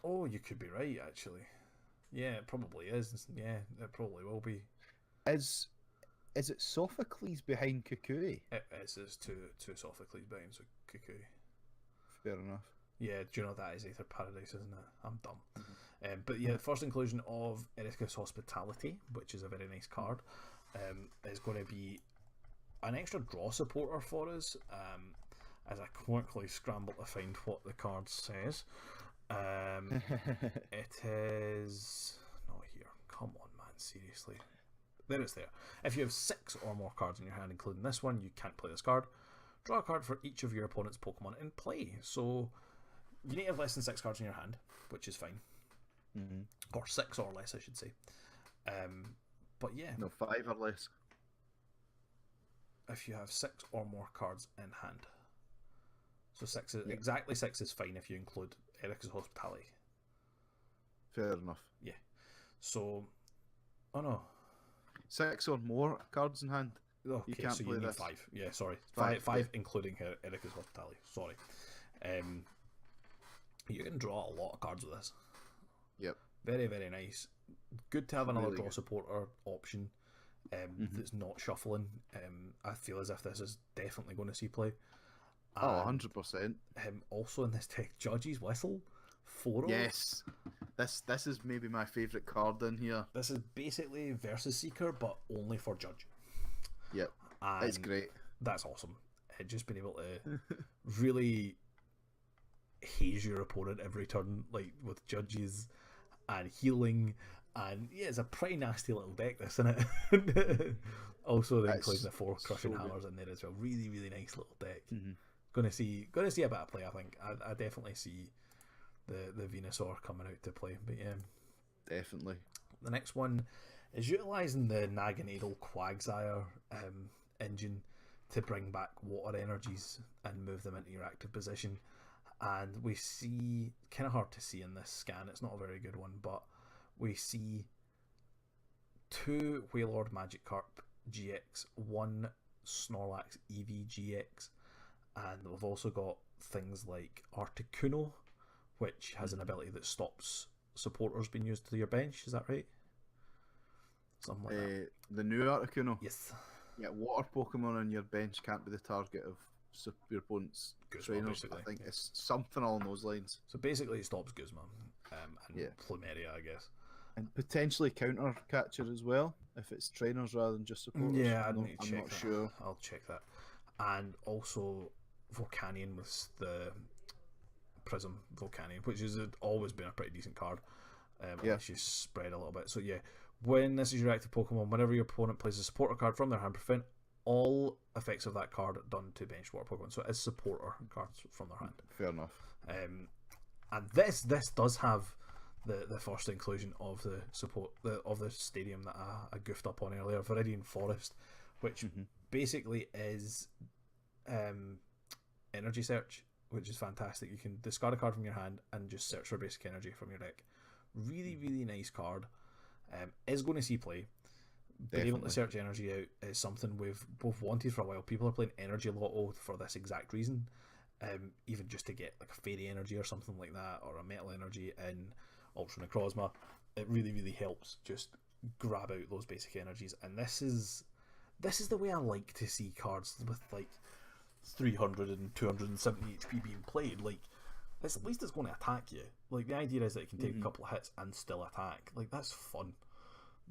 Oh, you could be right, actually. Yeah, it probably is. Yeah, it probably will be. Is it Sophocles behind Kukui? It's two Sophocles behind Kukui. Fair enough. Yeah, do you know that is Aether Paradise, isn't it? I'm dumb. But yeah, the first inclusion of Erika's Hospitality, which is a very nice card, is going to be an extra draw supporter for us. As I quickly scramble to find what the card says. It is not here. Come on, man, seriously. there it's there. If you have 6 or more cards in your hand, including this one, you can't play this card. Draw a card for each of your opponent's Pokemon in play. So you need to have less than 6 cards in your hand, which is fine. Or 6 or less, I should say. But yeah. No, 5 or less. If you have 6 or more cards in hand. So exactly 6 is fine if you include Erica's Hospitality. Fair enough. Yeah. So, oh no. 6 or more cards in hand. Okay, you can't so play you need this. 5. Yeah, sorry. 5 Yeah. including Erica's Hospitality. Sorry. You can draw a lot of cards with this. Yep. Very, very nice. Good to have another Really draw good. supporter option that's not shuffling. I feel as if this is definitely going to see play. Oh, 100%. Also in this deck, Judge's Whistle. 4. Yes. This is maybe my favourite card in here. This is basically Versus Seeker, but only for Judge. Yep. And It's great. That's awesome. Just being able to really haze your opponent every turn, like with Judges and healing, and yeah, it's a pretty nasty little deck, this, isn't it? Also, they include the 4 Crushing Hammers in there as well. Really, really nice little deck. Gonna see a bit of play. I think I definitely see the Venusaur coming out to play. But yeah, Definitely. the next one is utilising the Naganadel Quagsire engine to bring back water energies and move them into your active position. And we see, kind of hard to see in this scan, it's not a very good one, but we see 2 Wailord Magikarp GX, 1 Snorlax EV GX, and we've also got things like Articuno, which has an ability that stops supporters being used to your bench. Is that right? Something like that. The new Articuno. Yes. Yeah, water Pokemon on your bench can't be the target of your opponent's Guzma, trainers. basically. I think it's something along those lines. So basically it stops Guzma and Yeah. Plumeria, I guess. And potentially counter catcher as well, if it's trainers rather than just supporters. Yeah, I'm need to check not that. sure. I'll check that. And also Volcanion with the Prism Volcanion, which has always been a pretty decent card. Unless you spread a little bit. So yeah, when this is your active Pokemon, whenever your opponent plays a supporter card from their hand, prevent all effects of that card done to bench water Pokemon. So it's supporter cards from their hand. Fair enough. And this does have the first inclusion of the support of the stadium that I goofed up on earlier, Viridian Forest, which basically is energy search, which is fantastic. You can discard a card from your hand and just search for basic energy from your deck. Really, really nice card. Is going to see play. Being able to search energy out is something we've both wanted for a while. People are playing Energy Lotto for this exact reason. Even just to get like a Fairy Energy or something like that, or a Metal Energy in Ultra Necrozma. It really, really helps just grab out those basic energies. And this is the way I like to see cards with like 300 and 270 HP being played. Like, at least it's going to attack you. Like, the idea is that it can take a couple of hits and still attack. Like, that's fun.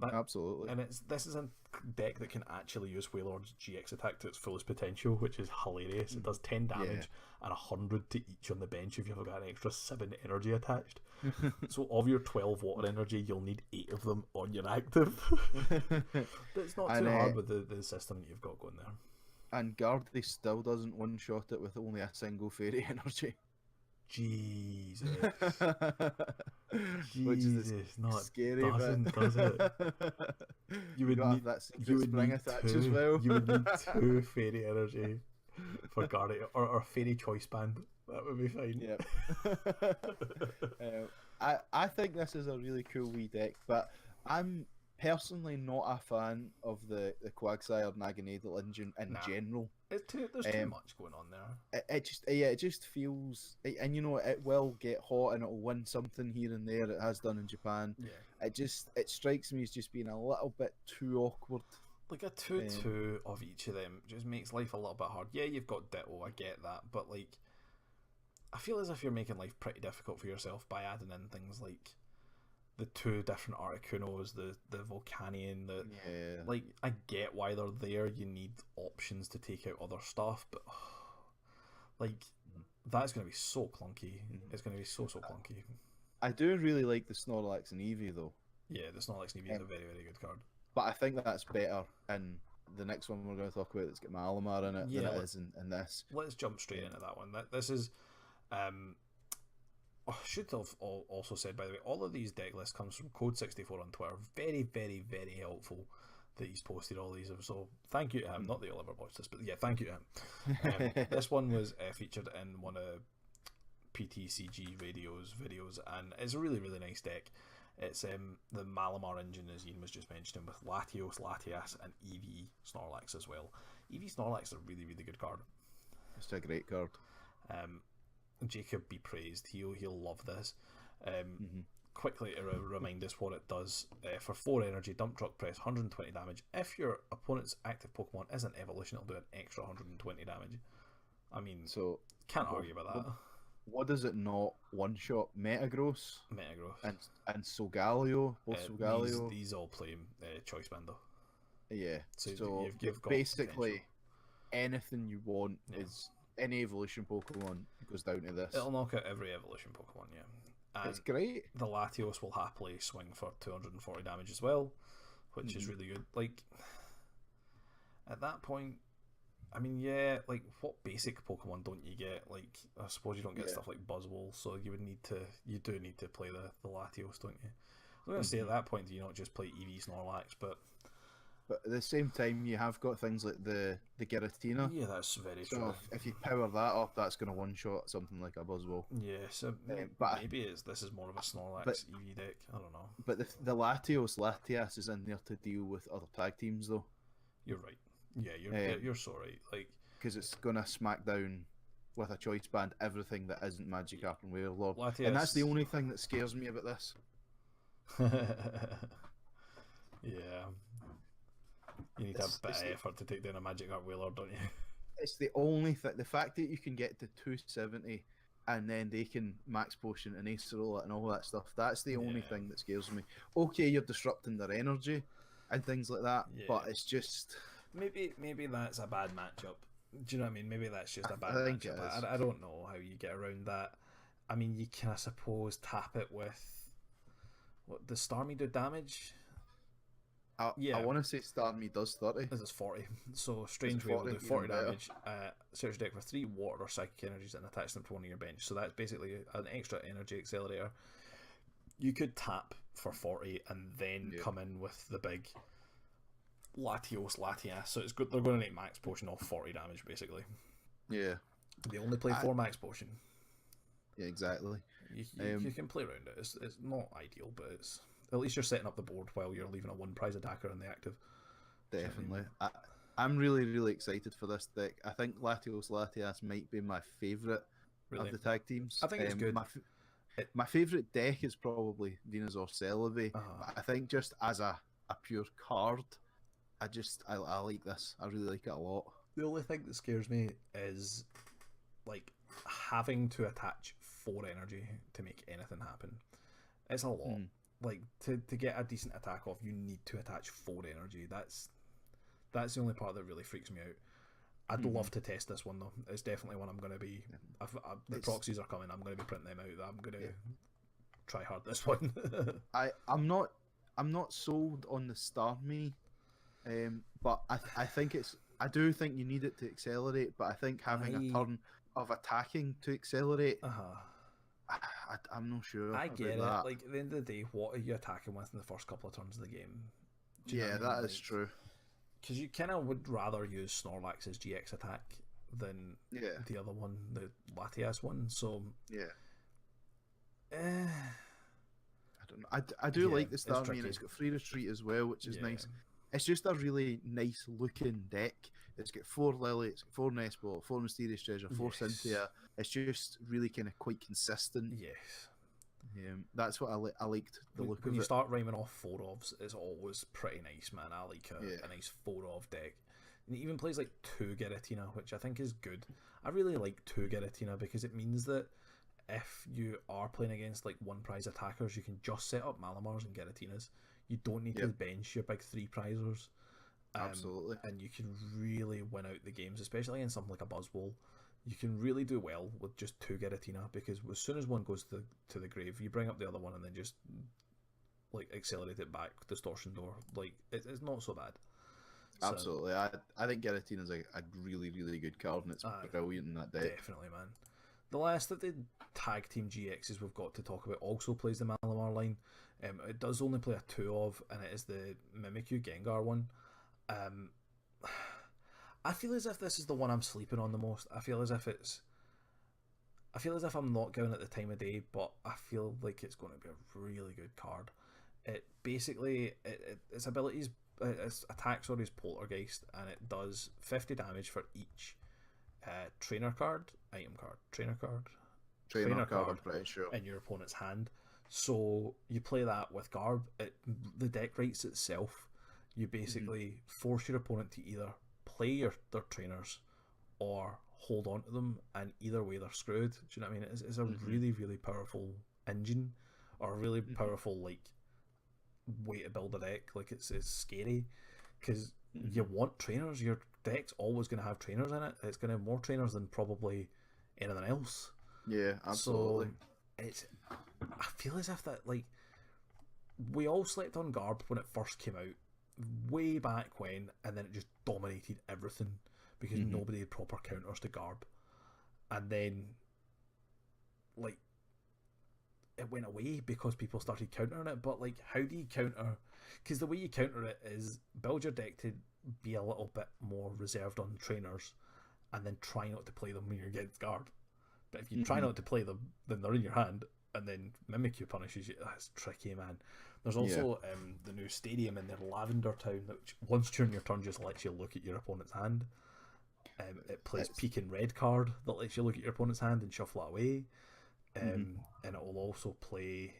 Absolutely. And this is a deck that can actually use Wailord's GX attack to its fullest potential, which is hilarious. It does 10 damage and 100 to each on the bench if you've got an extra 7 energy attached. So of your 12 water energy, you'll need 8 of them on your active. It's not too hard with the system that you've got going there. And Guardy still doesn't one-shot it with only a single Fairy Energy. Jesus. Which is not scary, does it? You would need that spring attach as well. You would need 2 Fairy Energy for Guardy, or Fairy Choice Band. That would be fine. Yep. I think this is a really cool wee deck, but I'm personally not a fan of the Quagsire Naganadel engine in general. There's too much going on there. It just feels, and you know, it will get hot and it'll win something here and there. It has done in Japan. Yeah. It strikes me as just being a little bit too awkward. Like a 2/2 of each of them just makes life a little bit hard. Yeah, you've got Ditto, I get that, but like, I feel as if you're making life pretty difficult for yourself by adding in things like the 2 different Articunos, the Volcanion, like, I get why they're there. You need options to take out other stuff, but like, that's going to be so clunky. It's going to be so clunky. I do really like the Snorlax and Eevee though. Yeah, the Snorlax and Eevee is a very, very good card. but I think that's better in the next one we're going to talk about that's got Malamar in it than it is in this. Let's jump straight into that one. This is... I should have also said, by the way, all of these deck lists comes from Code64 on Twitter. Very, very, very helpful that he's posted all these. So thank you to him. Not that you'll ever watch this, but yeah, thank you to him. This one was featured in one of PTCG Radio's videos, and it's a really, really nice deck. It's the Malamar engine, as Ian was just mentioning, with Latios, Latias, and EV Snorlax as well. EV Snorlax is a really, really good card. It's a great card. Jacob be praised. He'll love this. Quickly to remind us what it does. For 4 energy, Dump Truck Press, 120 damage. If your opponent's active Pokemon is an evolution, it'll do an extra 120 damage. I mean, so can't argue about that. What does it not one-shot? Metagross? Metagross. And Solgaleo? Both Solgaleo? These all play Choice Band though. Yeah. So you've got basically anything you want is... Any evolution Pokemon goes down to this. It'll knock out every evolution Pokemon, yeah. And it's great. The Latios will happily swing for 240 damage as well, which is really good. Like, at that point, I mean, yeah, like, what basic Pokemon don't you get? Like, I suppose you don't get stuff like Buzzwole, so you do need to play the Latios, don't you? I was going to say, at that point, do you not just play EV Snorlax, but at the same time, you have got things like the Giratina. Yeah, that's very true. If you power that up, that's going to one-shot something like a Buzzwole. Yeah, so maybe this is more of a Snorlax EV deck. I don't know. But the Latios, Latias is in there to deal with other tag teams, though. You're right. Yeah, you're so right. Like, because it's going to smack down with a choice band everything that isn't Magikarp and Wailord. Latias... And that's the only thing that scares me about this. Yeah. You need a bit of effort to take down a Magikarp Wailord, don't you? It's the only thing. The fact that you can get to 270 and then they can max potion and ace roll it and all that stuff, that's the only thing that scares me. Okay, you're disrupting their energy and things like that, but it's just... Maybe that's a bad matchup. Do you know what I mean? Maybe that's just a bad matchup. I don't know how you get around that. I mean, you can, I suppose, tap it with... What, does Starmie do damage? I want to say Starmie does 30. This is 40. So Strange Wave will do 40 damage. Search your deck for 3 water or psychic energies and attach them to one of your bench. So that's basically an extra energy accelerator. You could tap for 40 and then come in with the big Latios, Latias. So it's good. They're going to make max potion off 40 damage basically. Yeah. They only play 4 max potion. Yeah, exactly. You can play around it. It's not ideal, but it's... At least you're setting up the board while you're leaving a 1 prize attacker in the active. Definitely. I'm really, really excited for this deck. I think Latios Latias might be my favourite of the tag teams. I think it's good. My favourite deck is probably Venusaur Celebi. I think just as a pure card, I like this. I really like it a lot. The only thing that scares me is like having to attach 4 energy to make anything happen. It's a lot. Like to get a decent attack off, you need to attach 4 energy. That's the only part that really freaks me out. I'd love to test this one though. It's definitely one I'm going to be. The proxies are coming. I'm going to be printing them out. I'm going to try hard this one. I'm not sold on the Starmie, but I think it's. I do think you need it to accelerate, but I think having a turn of attacking to accelerate. I'm not sure. I get it. That. Like at the end of the day, what are you attacking with in the first couple of turns of the game? Yeah, that is true. Because you kind of would rather use Snorlax's GX attack than the other one, the Latias one. So I don't know. I do like the Starmie, and it's got free retreat as well, which is nice. It's just a really nice looking deck. It's got 4 Lily, it's got 4 Nestball, 4 Mysterious Treasure, 4 Cynthia. It's just really kind of quite consistent. Yes. That's what I liked the look of it. When you start rhyming off 4-ofs, it's always pretty nice, man. I like a nice 4-off deck. And it even plays like 2 Giratina, which I think is good. I really like 2 Giratina because it means that if you are playing against like 1 prize attackers, you can just set up Malamars and Giratinas. You don't need to bench your big 3 prizers. Absolutely. And you can really win out the games, especially in something like a Buzzwole. You can really do well with just 2 Giratina because as soon as one goes to the grave, you bring up the other one and then just like accelerate it back, distortion door. Like it's not so bad. Absolutely, so, I think Giratina's a really good card, and it's brilliant in that deck. Definitely, man. The last of the tag team GXs we've got to talk about also plays the Malamar line. It does only play a 2 of, and it is the Mimikyu Gengar one. I feel as if this is the one I'm sleeping on the most. I feel as if I'm not going at the time of day, but I feel like it's going to be a really good card. It basically, its abilities, its attack is Poltergeist, and it does 50 damage for each trainer card, item card, trainer card, I'm pretty sure, in your opponent's hand. So you play that with Garb. The deck writes itself. You basically force your opponent to either play their trainers or hold on to them, and either way they're screwed. Do you know what I mean? It's a really powerful engine, or a really powerful like way to build a deck. Like it's scary because you want trainers. Your deck's always going to have trainers in it. It's going to have more trainers than probably anything else. Yeah, absolutely. So I feel as if that, like, we all slept on Garb when it first came out, way back when, and then it just dominated everything because nobody had proper counters to Garb, and then like it went away because people started countering it. But like, how do you counter? Because the way you counter it is build your deck to be a little bit more reserved on trainers, and then try not to play them when you're against Garb. But if you try not to play them, then they're in your hand, and then Mimikyu punishes you. That's tricky, man. There's also the new stadium in their Lavender Town, which once during your turn just lets you look at your opponent's hand. It plays Peak and Red card that lets you look at your opponent's hand and shuffle it away. And it will also play...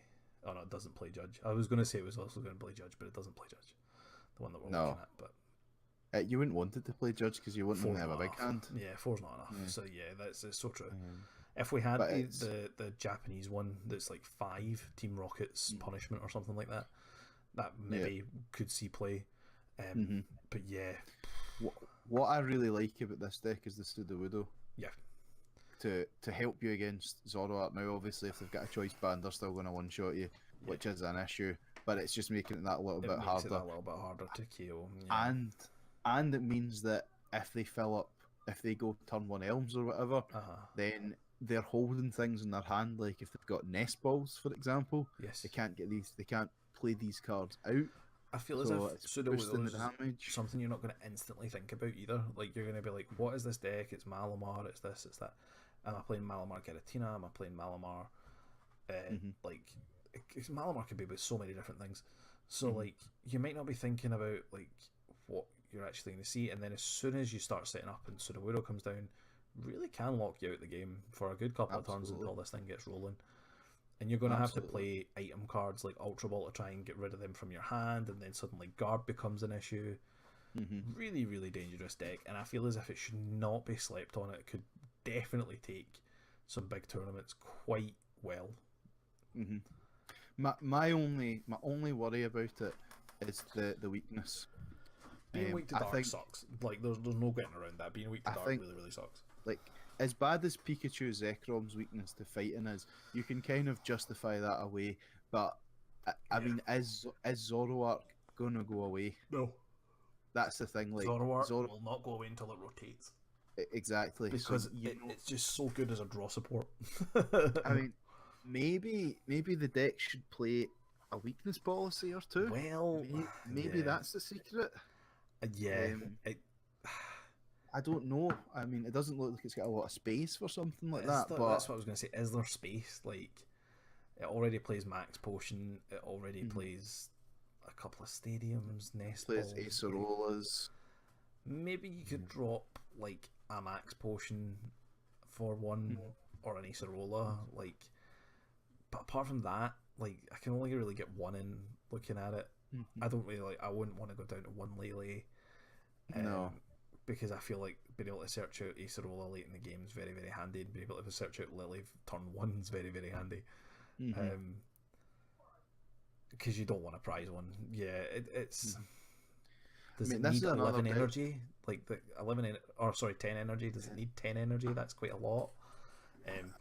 Oh no, it doesn't play Judge. I was going to say it was also going to play Judge, but it doesn't play Judge. The one that we're looking at. But you wouldn't want it to play Judge because you wouldn't want to have a big hand. Yeah, 4's not enough. So yeah, it's so true. If we had the Japanese one that's like 5 Team Rocket's punishment or something like that, that maybe could see play. But yeah. What I really like about this deck is the Sudowoodo. Yeah. To help you against Zoroark. Now, obviously, if they've got a choice band, they're still going to one-shot you, which is an issue. But it's just making it that little bit harder. It a little bit harder to KO. Yeah. And it means that if they go turn 1 Elms or whatever, then they're holding things in their hand, like if they've got nest balls, for example. Yes. They can't play these cards out. I feel as if Sudowoodo is something you're not going to instantly think about either. Like, you're going to be like, what is this deck? It's Malamar, it's this, it's that. Am I playing Malamar Giratina? Am I playing Malamar? Like, Malamar could be with so many different things. So, like, you might not be thinking about, like, what you're actually going to see, and then as soon as you start setting up and Sudowoodo comes down, really can lock you out the game for a good couple of turns until this thing gets rolling. And you're going to have to play item cards like Ultra Ball to try and get rid of them from your hand, and then suddenly Garb becomes an issue. Really dangerous deck, and I feel as if it should not be slept on. It could definitely take some big tournaments quite well. My only worry about it is the weakness. Being weak to Dark sucks. Like, there's no getting around that. Being weak to Dark really sucks. Like, as bad as Pikachu Zekrom's weakness to fighting is, you can kind of justify that away. But I mean, is Zoroark gonna go away? No. That's the thing. Like, Zoroark will not go away until it rotates. Exactly, because it's just so good as a draw support. I mean, maybe the deck should play a weakness policy or two. Well, maybe that's the secret. I don't know. I mean, it doesn't look like it's got a lot of space for something like that. But that's what I was going to say. Is there space? Like, it already plays Max Potion. It already plays a couple of stadiums. Nest plays balls, Acerolas. Maybe you could drop like a Max Potion for one or an Acerola. Like, but apart from that, like, I can only really get one in looking at it. I don't really like. I wouldn't want to go down to one Lele. No. Because I feel like being able to search out Acerola late in the game is very handy, and being able to search out Lily turn 1 is very handy. Because you don't want a prize one. Yeah, it's. Does it need 11 energy? Like the 10 energy. Does it need 10 energy? That's quite a lot.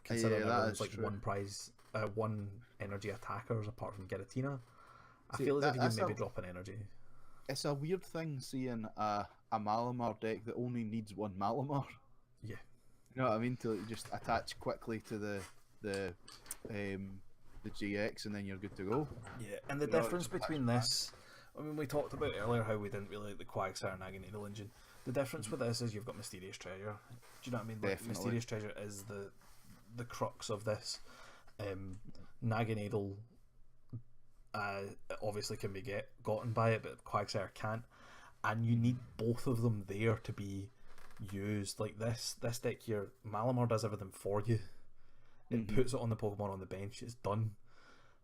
Considering there's like true. One prize, one energy attackers apart from Giratina. I feel as if you can maybe drop an energy. It's a weird thing seeing a Malamar deck that only needs one Malamar. Yeah. You know what I mean? To just attach quickly to the GX and then you're good to go. Yeah, and the difference between this, I mean, we talked about earlier how we didn't really like the Quagsire Naganadel engine. The difference with this is you've got Mysterious Treasure. Do you know what I mean? Like, Mysterious Treasure is the crux of this. Naganadel obviously can be gotten by it, but Quagsire can't. And you need both of them there to be used. Like this deck here, Malamar does everything for you. It puts it on the Pokemon on the bench, it's done.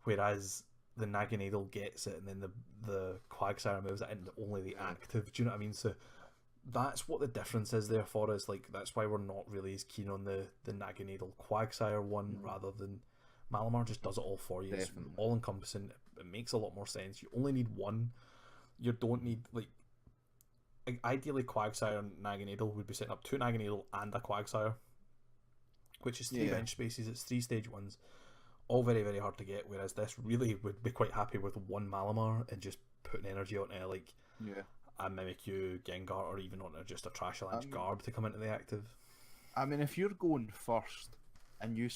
Whereas the Naganadel gets it, and then the Quagsire moves it into only the active. Do you know what I mean? So that's what the difference is there for us. Like, that's why we're not really as keen on the Naganadel Quagsire one rather than Malamar. Just does it all for you. Definitely. It's all encompassing. It makes a lot more sense. You only need one. You don't need, like, ideally Quagsire and Naganadel would be setting up 2 Naganadel and a Quagsire, which is 3 bench spaces. It's 3 stage ones, all very, very hard to get, whereas this really would be quite happy with one Malamar and just putting energy onto like a Mimikyu, Gengar, or even onto just a Trash Lunch Garb to come into the active. I mean, if you're going first and you're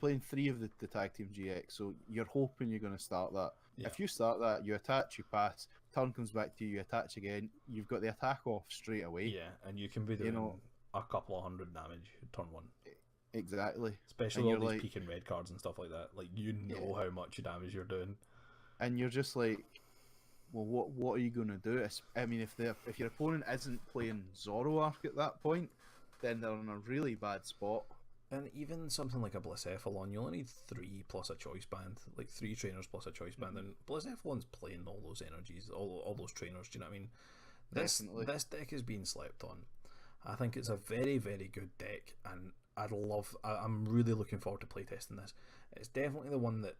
playing 3 of the Tag Team GX, so you're hoping you're going to start that. Yeah. If you start that, you attach, you pass, turn comes back to you, you attach again, you've got the attack off straight away. Yeah, and you can be doing a couple of hundred damage turn 1. Exactly. Especially all these peak and red cards and stuff like that. Like, you know how much damage you're doing. And you're just like, well, what are you going to do? I mean, if your opponent isn't playing Zoroark at that point, then they're in a really bad spot. And even something like a Blacephalon, you only need 3 plus a choice band. Like, 3 trainers plus a choice band. And Blacephalon's playing all those energies, all those trainers, do you know what I mean? This deck is being slept on. I think it's a very, very good deck, and I'm really looking forward to playtesting this. It's definitely the one that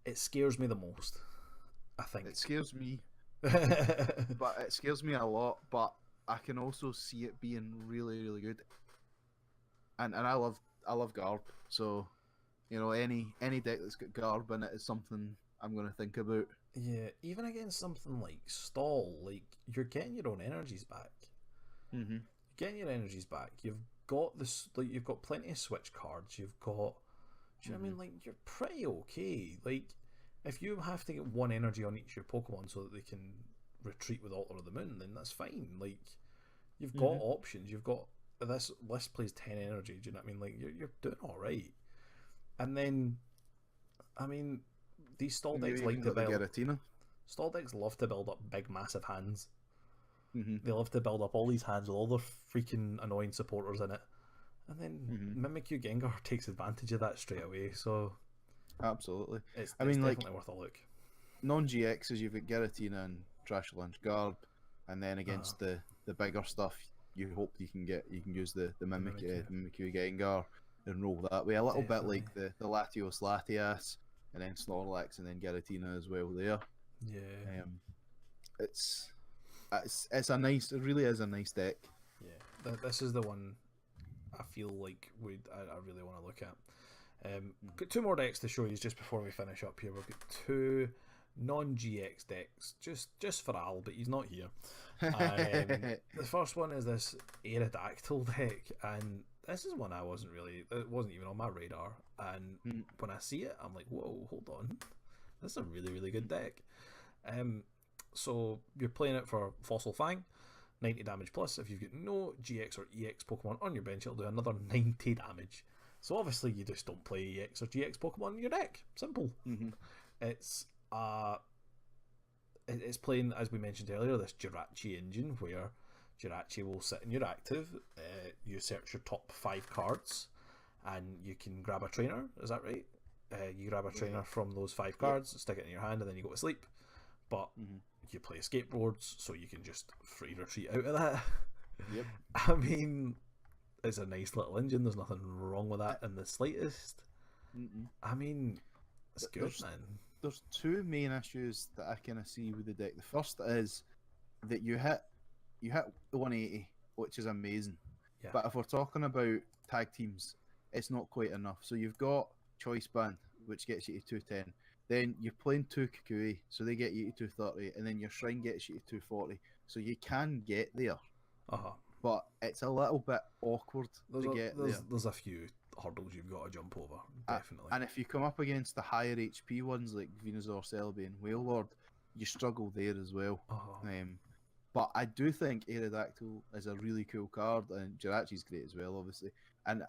it scares me the most, I think. It scares me, but it scares me a lot, but I can also see it being really, really good. And I love Garb, so you know, any deck that's got Garb in it is something I'm going to think about. Yeah, even against something like Stall, like, you're getting your own energies back. Mm-hmm. Getting your energies back. You've got this, like, you've got plenty of switch cards. You've got, do you know what I mean? Like, you're pretty okay. Like, if you have to get 1 energy on each of your Pokemon so that they can retreat with Altar of the Moon, then that's fine. Like, you've got options. You've got, this list plays 10 energy. Do you know what I mean? Like, you're doing all right. And then, I mean, these stall decks like to build. Stall decks love to build up big, massive hands. They love to build up all these hands with all their freaking annoying supporters in it, and then Mimikyu Gengar takes advantage of that straight away. So, absolutely, it's definitely worth a look. Non-GXs, you've got Giratina and Trash Lunch Garb, and then against the bigger stuff, you hope you can use the Mimikyu Gengar and roll that way. A little bit like the Latios Latias, and then Snorlax, and then Giratina as well there. Yeah. It's a nice. It really is a nice deck. Yeah, this is the one I feel like I really want to look at. Got 2 more decks to show you just before we finish up here. We've got 2 non-GX decks, just for Al, but he's not here. The first one is this Aerodactyl deck, and this is one it wasn't even on my radar. And when I see it, I'm like, whoa, hold on, this is a really, really good deck. So you're playing it for Fossil Fang, 90 damage plus. If you've got no GX or EX Pokemon on your bench, it'll do another 90 damage. So obviously you just don't play EX or GX Pokemon in your deck. Simple. It's playing, as we mentioned earlier, this Jirachi engine where Jirachi will sit in your active. You search your top 5 cards and you can grab a trainer. Is that right? You grab a trainer from those 5 cards, stick it in your hand, and then you go to sleep. But you play skateboards, so you can just free retreat out of that. Yep. I mean, it's a nice little engine. There's nothing wrong with that in the slightest. I mean, it's good, man. There's 2 main issues that I kind of see with the deck. The first is that you hit the 180, which is amazing. Yeah. But if we're talking about tag teams, it's not quite enough. So you've got Choice Band, which gets you to 210. then you're playing 2 Kukui, so they get you to 230, and then your Shrine gets you to 240, so you can get there. But it's a little bit awkward to get there. There's a few hurdles you've got to jump over, definitely. And if you come up against the higher HP ones like Venusaur, Celebi, and Wailord, you struggle there as well. But I do think Aerodactyl is a really cool card, and Jirachi's great as well, obviously. And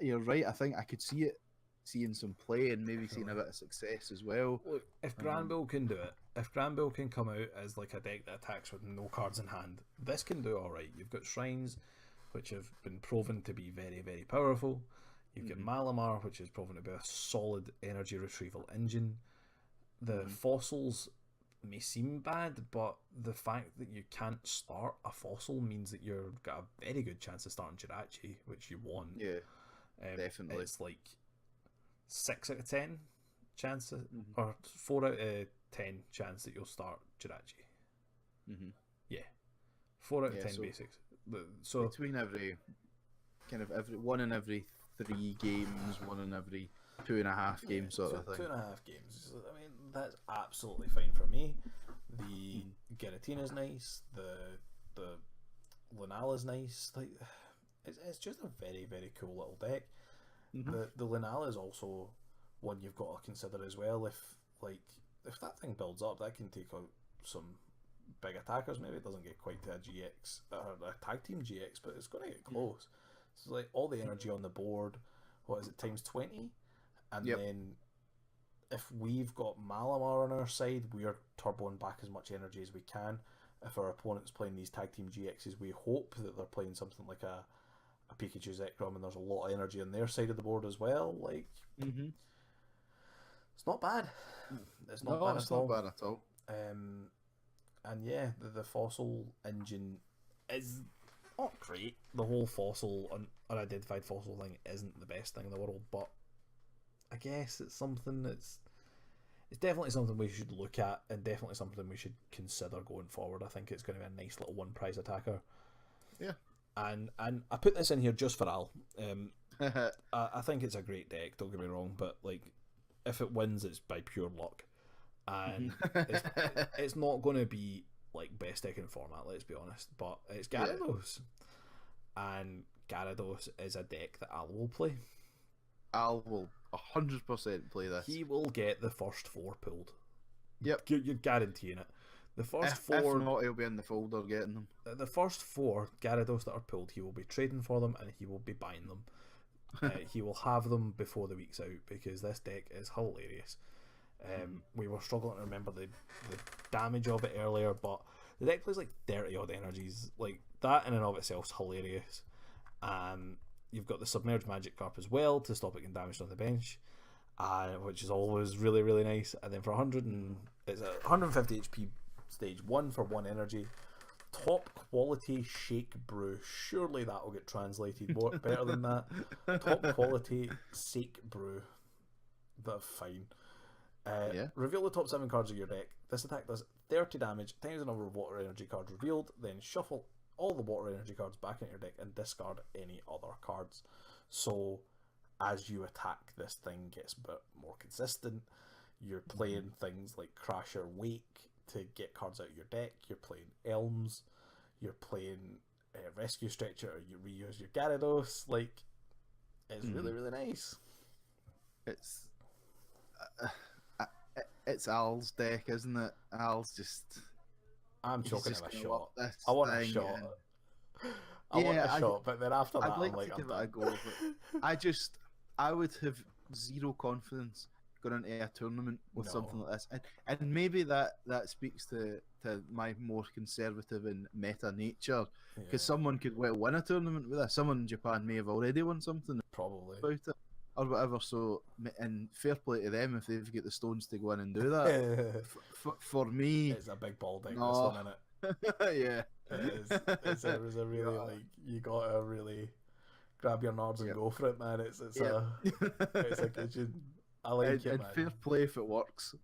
you're right, I think I could see it seeing some play and maybe seeing a bit of success as well. Look, if Granbull can do it, if Granbull can come out as like a deck that attacks with no cards in hand, this can do alright. You've got Shrines, which have been proven to be very, very powerful. You've got Malamar, which has proven to be a solid energy retrieval engine. The fossils may seem bad, but the fact that you can't start a fossil means that you've got a very good chance of starting Jirachi, which you want. Yeah, definitely. It's like 6 out of 10 chance, or 4 out of 10 chance that you'll start Jirachi. Yeah, 4 out of 10 basics. So between every 1 in every 3 games, 1 in every 2.5 games, sort of thing. 2.5 games. I mean, that's absolutely fine for me. The Giratina's nice. The Lunala's nice. Like, it's just a very, very cool little deck. The Lunala is also one you've got to consider as well. If that thing builds up, that can take out some big attackers. Maybe it doesn't get quite to a GX or a tag team GX, but it's going to get close. So like all the energy on the board, what is it, times 20? And then if we've got Malamar on our side, we're turboing back as much energy as we can. If our opponent's playing these tag team GXs, we hope that they're playing something like a Pikachu Zekrom and there's a lot of energy on their side of the board as well. Like, it's not bad. It's not bad at all. And yeah, the fossil engine is not great. The whole fossil, unidentified fossil thing isn't the best thing in the world, but I guess it's something it's definitely something we should look at, and definitely something we should consider going forward. I think it's going to be a nice little one prize attacker. Yeah. And I put this in here just for Al. I think it's a great deck, don't get me wrong, but like if it wins, it's by pure luck. And it's not going to be like best deck in format, let's be honest, but it's Gyarados. And Gyarados is a deck that Al will play. Al will 100% play this. He will get the first 4 pulled. Yep. You're guaranteeing it. The first 4... If not, he'll be in the folder getting them. The first 4 Gyarados that are pulled, he will be trading for them and he will be buying them. He will have them before the week's out because this deck is hilarious. We were struggling to remember the damage of it earlier, but the deck plays like 30 odd energies. Like, that in and of itself is hilarious. You've got the Submerged Magic Carp as well to stop it getting damaged on the bench, which is always really, really nice. And then for 150 HP stage 1 for 1 energy. Top quality Shake Brew. Surely that will get translated more better than that. Top quality Shake Brew. That's fine. Reveal the top 7 cards of your deck. This attack does 30 damage times the number of water energy cards revealed. Then shuffle all the water energy cards back into your deck and discard any other cards. So as you attack, this thing gets a bit more consistent. You're playing things like Crasher Wake to get cards out of your deck. You're playing Elms. You're playing Rescue Stretcher. Or you reuse your Gyarados. Like, it's really, really nice. It's Al's deck, isn't it? Al's just... I'm choking him a shot. I want a shot. I want a shot, but then after that, I'd like I'm like, to give it a go. But I would have zero confidence going into a tournament with something like this, and maybe that speaks to my more conservative and meta nature, because someone could win a tournament with this. Someone in Japan may have already won something probably about it or whatever. So, and fair play to them if they've got the stones to go in and do that. For me, it's a big ball deck. This one, isn't it? Yeah, it is. It's a really like you gotta really grab your nards and go for it, man. It's a kitchen. I like it, and man. fair play if it works,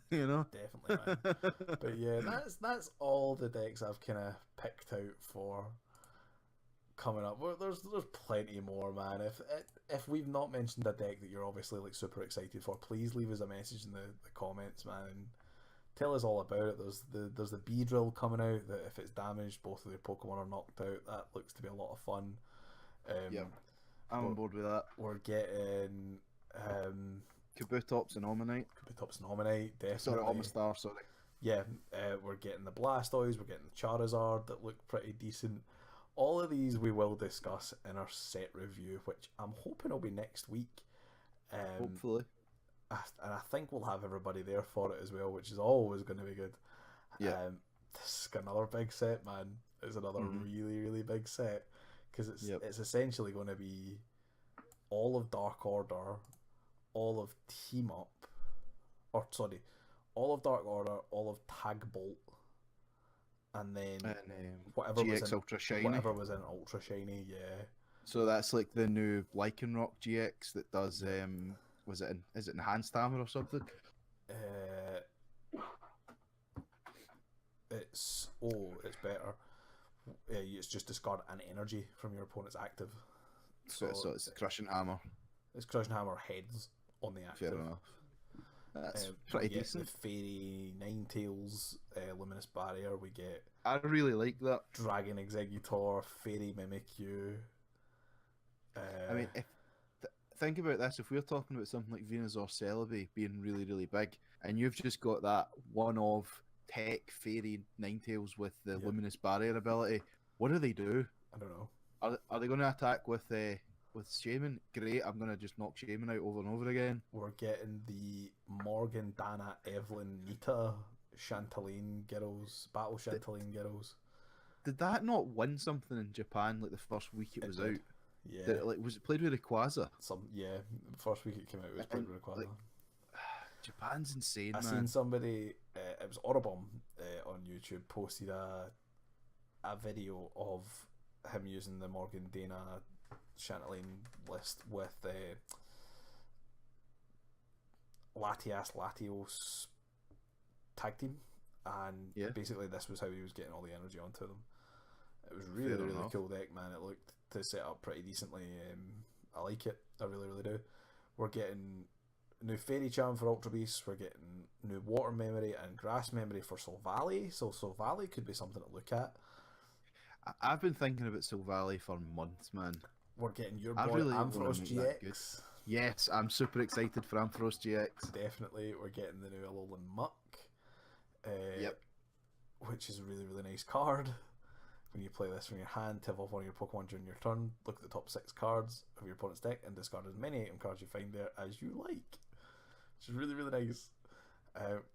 you know. Definitely, man. But yeah, that's all the decks I've kind of picked out for coming up. There's plenty more, man. If we've not mentioned a deck that you're obviously like super excited for, please leave us a message in the comments, man, and tell us all about it. There's the B drill coming out that if it's damaged, both of their Pokemon are knocked out. That looks to be a lot of fun. I'm on board with that. We're getting Kabutops and Omanyte. Definitely. Sorry, Omastar, sorry. Yeah, we're getting the Blastoise, we're getting the Charizard that look pretty decent. All of these we will discuss in our set review, which I'm hoping will be next week. Hopefully. And I think we'll have everybody there for it as well, which is always going to be good. Yeah. This is another big set, man. It's another really, really big set. Because it's essentially going to be all of Dark Order, all of Team Up, all of Dark Order, all of Tag Bolt, and then whatever GX was in Ultra Shiny. Whatever was in Ultra Shiny, yeah. So that's like the new Lycanroc GX that does is it Enhanced Hammer or something? It's better. It's just discard an energy from your opponent's active. So it's Crushing Hammer. It's Crushing Hammer heads on the active. Fair enough. That's pretty decent. The Fairy Ninetales, Luminous Barrier. We get. I really like that. Dragon Exeggutor, Fairy Mimikyu. I mean, think about this. If we're talking about something like Venusaur Celebi being really, really big, and you've just got that one of Tech Fairy Ninetales with the Luminous Barrier ability, what do they do? I don't know. Are they going to attack with Shaman? Great, I'm going to just knock Shaman out over and over again. We're getting the Morgan, Dana, Evelyn, Nita, Chantaline Girls, Battle Chantaline Girls. Did that not win something in Japan like the first week it was out? Yeah. Was it played with Rayquaza? First week it came out, it was played with Rayquaza. Japan's insane, man. I seen somebody, it was Orobomb on YouTube, posted a video of him using the Morgan, Dana, Chantaline list with Latios tag team, and basically this was how he was getting all the energy onto them. It was really cool deck, man. It looked to set up pretty decently. I like it. I really, really do. We're getting new Fairy Charm for Ultra Beasts. We're getting new Water Memory and Grass Memory for Silvally. So Silvally could be something to look at. I've been thinking about Silvally for months, man. We're getting your boy Ampharos GX. Yes, I'm super excited for Ampharos GX. Definitely. We're getting the new Alolan Muck. Which is a really, really nice card. When you play this from your hand, tip off one of your Pokemon during your turn, look at the top 6 cards of your opponent's deck and discard as many item cards you find there as you like. Which is really, really nice.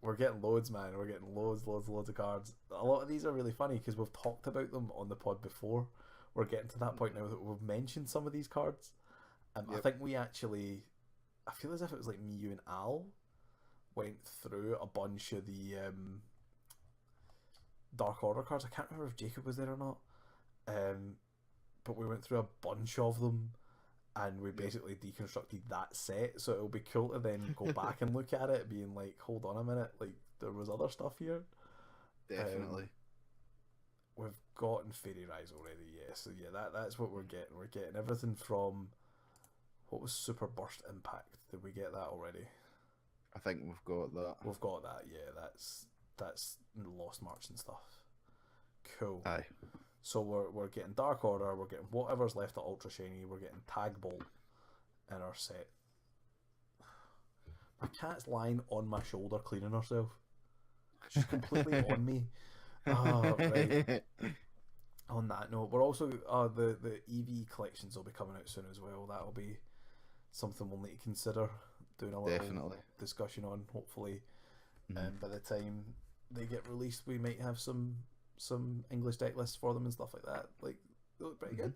We're getting loads, man. We're getting loads of cards. A lot of these are really funny because we've talked about them on the pod before. We're getting to that point now that we've mentioned some of these cards. I think we actually, I feel as if it was like me, you and Al went through a bunch of the Dark Order cards. I can't remember if Jacob was there or not, but we went through a bunch of them and we basically deconstructed that set, so it'll be cool to then go back and look at it being like, hold on a minute, like there was other stuff here. Definitely. We've gotten Fairy Rise already, so that's what we're getting. We're getting everything from, what was Super Burst Impact? Did we get that already? I think we've got that. We've got that, that's Lost March and stuff. Cool. Aye. So we're getting Dark Order, we're getting whatever's left of Ultra Shiny, we're getting Tag Bolt in our set. My cat's lying on my shoulder cleaning herself. She's completely on me. Right. On that note, we're also the EV collections will be coming out soon as well. That'll be something we'll need to consider doing a little discussion on. Hopefully, by the time they get released, we might have some English deck lists for them and stuff like that. Like, they look pretty good.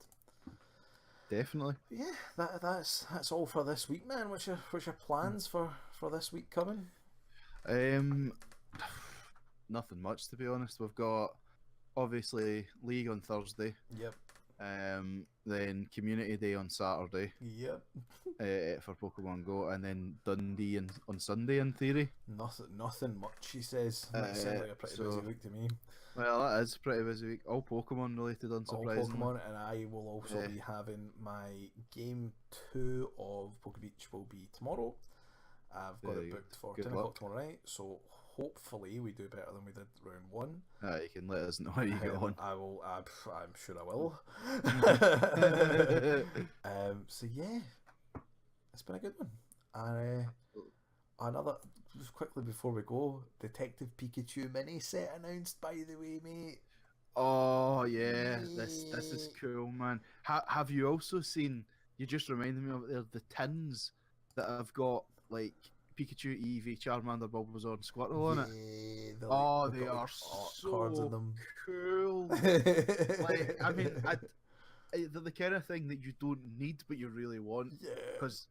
Definitely. Yeah, that's all for this week, man. What's your plans for this week coming? Nothing much, to be honest. We've got obviously League on Thursday. Yep. Then Community Day on Saturday. Yep. For Pokemon Go, and then Dundee on Sunday in theory. Nothing much, he says. That sounds like a pretty busy week to me. Well, that is a pretty busy week. All Pokemon related, unsurprisingly. All Pokemon, and I will also be having my game 2 of Poke Beach will be tomorrow. I've got it booked for 10 o'clock tomorrow night, so hopefully we do better than we did round 1. You can let us know how you get on. I will. I'm sure I will. So yeah, it's been a good one. And another, just quickly before we go, Detective Pikachu mini set announced, by the way, mate. Oh yeah, this is cool, man. Have you also seen? You just reminded me of the tins that have got like Pikachu, Eevee, Charmander, Bulbasaur, and Squirtle on it. They are so cards in them. Cool. Like, I mean, they're the kind of thing that you don't need, but you really want. Yeah. Because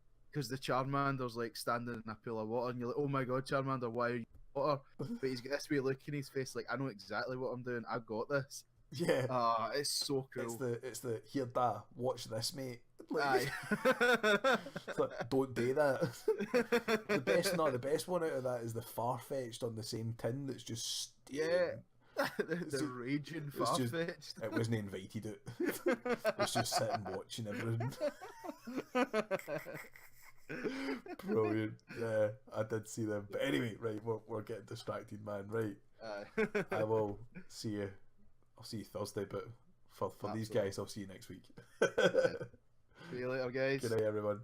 the Charmander's like standing in a pool of water, and you're like, oh my god, Charmander, why are you in water? But he's got this wee look in his face, like, I know exactly what I'm doing. I got this. Yeah. It's so cool. It's the here, da, watch this, mate. Like, like, don't do that. The best one out of that is the Farfetch'd on the same tin that's just the raging Farfetch'd. It wasn't invited it. It's just sitting watching everything. Brilliant. Yeah, I did see them. But anyway, right, we're getting distracted, man. Right. I will see you. I'll see you Thursday, but for these guys, I'll see you next week. See you later, guys. Good night, everyone.